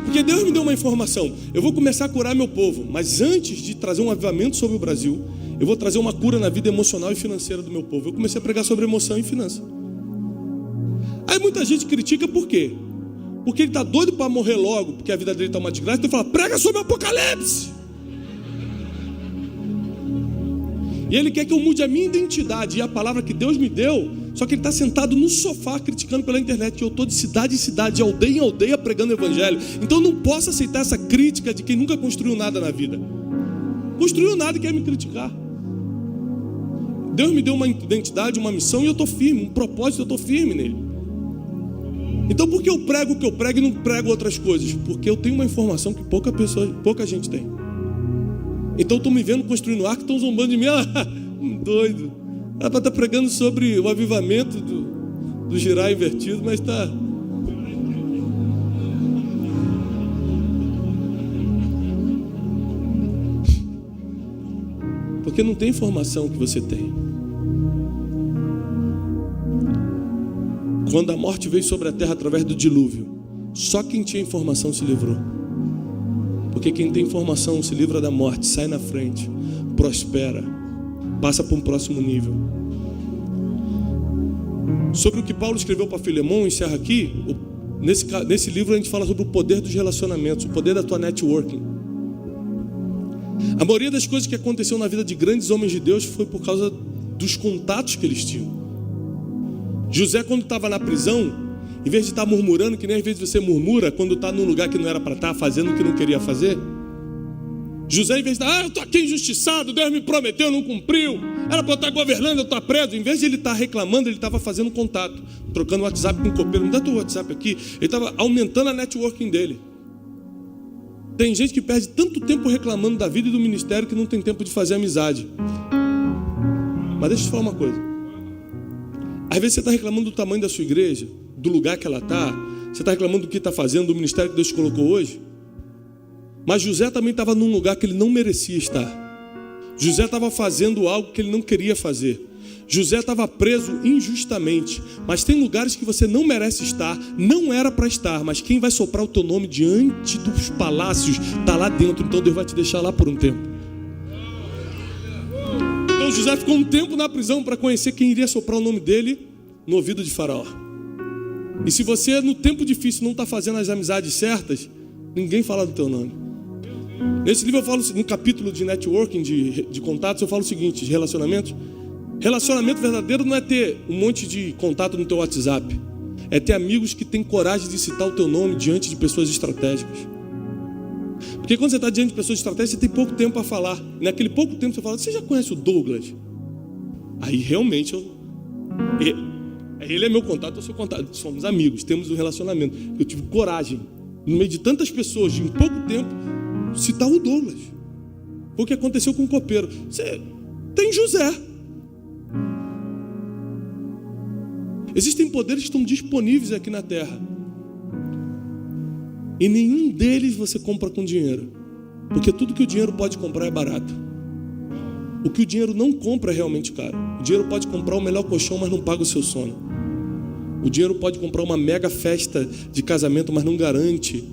Porque Deus me deu uma informação. Eu vou começar a curar meu povo, mas antes de trazer um avivamento sobre o Brasil, eu vou trazer uma cura na vida emocional e financeira do meu povo. Eu comecei a pregar sobre emoção e finança. Aí muita gente critica por quê? Porque ele está doido para morrer logo, porque a vida dele está uma desgraça. Então fala, prega sobre o Apocalipse. E ele quer que eu mude a minha identidade e a palavra que Deus me deu. Só que ele está sentado no sofá criticando pela internet que eu estou de cidade em cidade, de aldeia em aldeia pregando o evangelho. Então eu não posso aceitar essa crítica de quem nunca construiu nada na vida. Construiu nada e quer me criticar. Deus me deu uma identidade, uma missão e eu estou firme, um propósito, eu estou firme nele. Então por que eu prego o que eu prego e não prego outras coisas? Porque eu tenho uma informação que pouca gente tem. Então estão me vendo construindo arco, estão zombando de mim, doido. Ela está pregando sobre o avivamento do girar invertido, mas está... Porque não tem informação que você tem. Quando a morte veio sobre a terra através do dilúvio, só quem tinha informação se livrou. Porque quem tem informação se livra da morte, sai na frente, prospera, passa para um próximo nível. Sobre o que Paulo escreveu para Filemão, encerra aqui. Nesse livro a gente fala sobre o poder dos relacionamentos, o poder da tua networking. A maioria das coisas que aconteceu na vida de grandes homens de Deus foi por causa dos contatos que eles tinham. José, quando estava na prisão, em vez de estar murmurando, que nem às vezes você murmura quando está num lugar que não era para estar, fazendo o que não queria fazer, José, em vez de eu estou aqui injustiçado, Deus me prometeu, não cumpriu, era para eu estar governando, eu estou preso. Em vez de ele estar reclamando, ele estava fazendo contato, trocando WhatsApp com o copeiro. Me dá teu WhatsApp aqui. Ele estava aumentando a networking dele. Tem gente que perde tanto tempo reclamando da vida e do ministério que não tem tempo de fazer amizade. Mas deixa eu te falar uma coisa. Às vezes você está reclamando do tamanho da sua igreja, do lugar que ela está, você está reclamando do que está fazendo, do ministério que Deus te colocou hoje. Mas José também estava num lugar que ele não merecia estar. José estava fazendo algo que ele não queria fazer. José estava preso injustamente. Mas tem lugares que você não merece estar, não era para estar, mas quem vai soprar o teu nome diante dos palácios está lá dentro, então Deus vai te deixar lá por um tempo. Então José ficou um tempo na prisão para conhecer quem iria soprar o nome dele no ouvido de Faraó. E se você no tempo difícil não está fazendo as amizades certas, ninguém fala do teu nome. Nesse livro eu falo, no capítulo de networking, de contatos, eu falo o seguinte, de relacionamentos. Relacionamento verdadeiro não é ter um monte de contato no teu WhatsApp. É ter amigos que têm coragem de citar o teu nome diante de pessoas estratégicas. Porque quando você está diante de pessoas estratégicas, você tem pouco tempo para falar. Naquele pouco tempo você fala, você já conhece o Douglas? Aí realmente ele é meu contato, eu sou contato. Somos amigos, temos um relacionamento. Eu tive coragem, no meio de tantas pessoas, de em pouco tempo, citar o Douglas. Foi o que aconteceu com o copeiro. Você tem José. Existem poderes que estão disponíveis aqui na terra. E nenhum deles você compra com dinheiro. Porque tudo que o dinheiro pode comprar é barato. O que o dinheiro não compra é realmente caro. O dinheiro pode comprar o melhor colchão, mas não paga o seu sono. O dinheiro pode comprar uma mega festa de casamento, mas não garante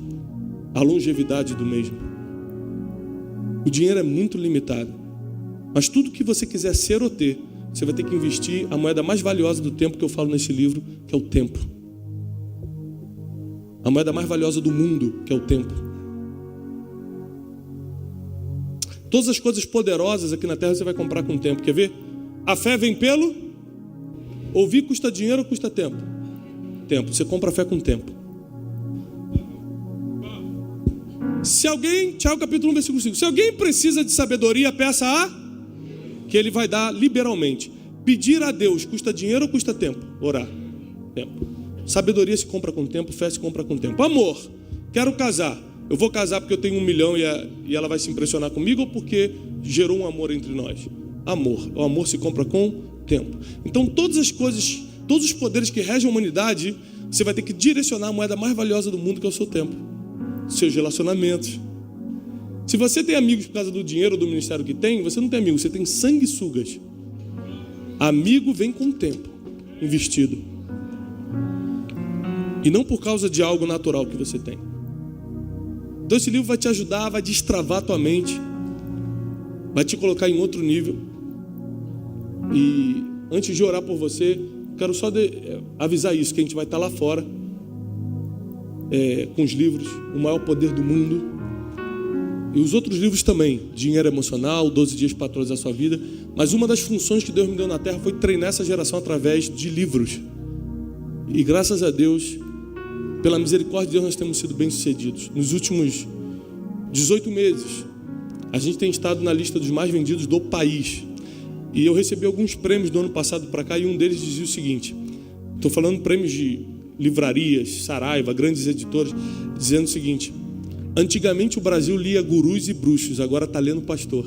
a longevidade do mesmo. O dinheiro é muito limitado. Mas tudo que você quiser ser ou ter, você vai ter que investir a moeda mais valiosa do tempo que eu falo nesse livro, que é o tempo. A moeda mais valiosa do mundo, que é o tempo. Todas as coisas poderosas aqui na terra você vai comprar com tempo. Quer ver? A fé vem pelo... Ouvir custa dinheiro ou custa tempo? Tempo. Você compra a fé com tempo. Se alguém... Tiago capítulo 1, versículo 5. Se alguém precisa de sabedoria, peça a... Que ele vai dar liberalmente. Pedir a Deus custa dinheiro ou custa tempo? Orar. Tempo. Sabedoria se compra com tempo, fé se compra com tempo. Amor, quero casar. Eu vou casar porque eu tenho 1 milhão e ela vai se impressionar comigo ou porque gerou um amor entre nós? Amor. O amor se compra com tempo. Então todas as coisas, todos os poderes que regem a humanidade, você vai ter que direcionar a moeda mais valiosa do mundo, que é o seu tempo. Seus relacionamentos. Se você tem amigos por causa do dinheiro ou do ministério que tem, você não tem amigos, você tem sanguessugas. Amigo vem com tempo investido. E não por causa de algo natural que você tem. Então esse livro vai te ajudar, vai destravar a tua mente, vai te colocar em outro nível. E antes de orar por você, quero só avisar isso, que a gente vai estar lá fora com os livros, O Maior Poder do Mundo, e os outros livros também, Dinheiro Emocional, 12 Dias para Atualizar a Sua Vida. Mas uma das funções que Deus me deu na terra foi treinar essa geração através de livros. E graças a Deus, pela misericórdia de Deus, nós temos sido bem-sucedidos. Nos últimos 18 meses, a gente tem estado na lista dos mais vendidos do país. E eu recebi alguns prêmios do ano passado para cá, e um deles dizia o seguinte, estou falando prêmios de livrarias, Saraiva, grandes editores, dizendo o seguinte: antigamente o Brasil lia gurus e bruxos, agora está lendo pastor.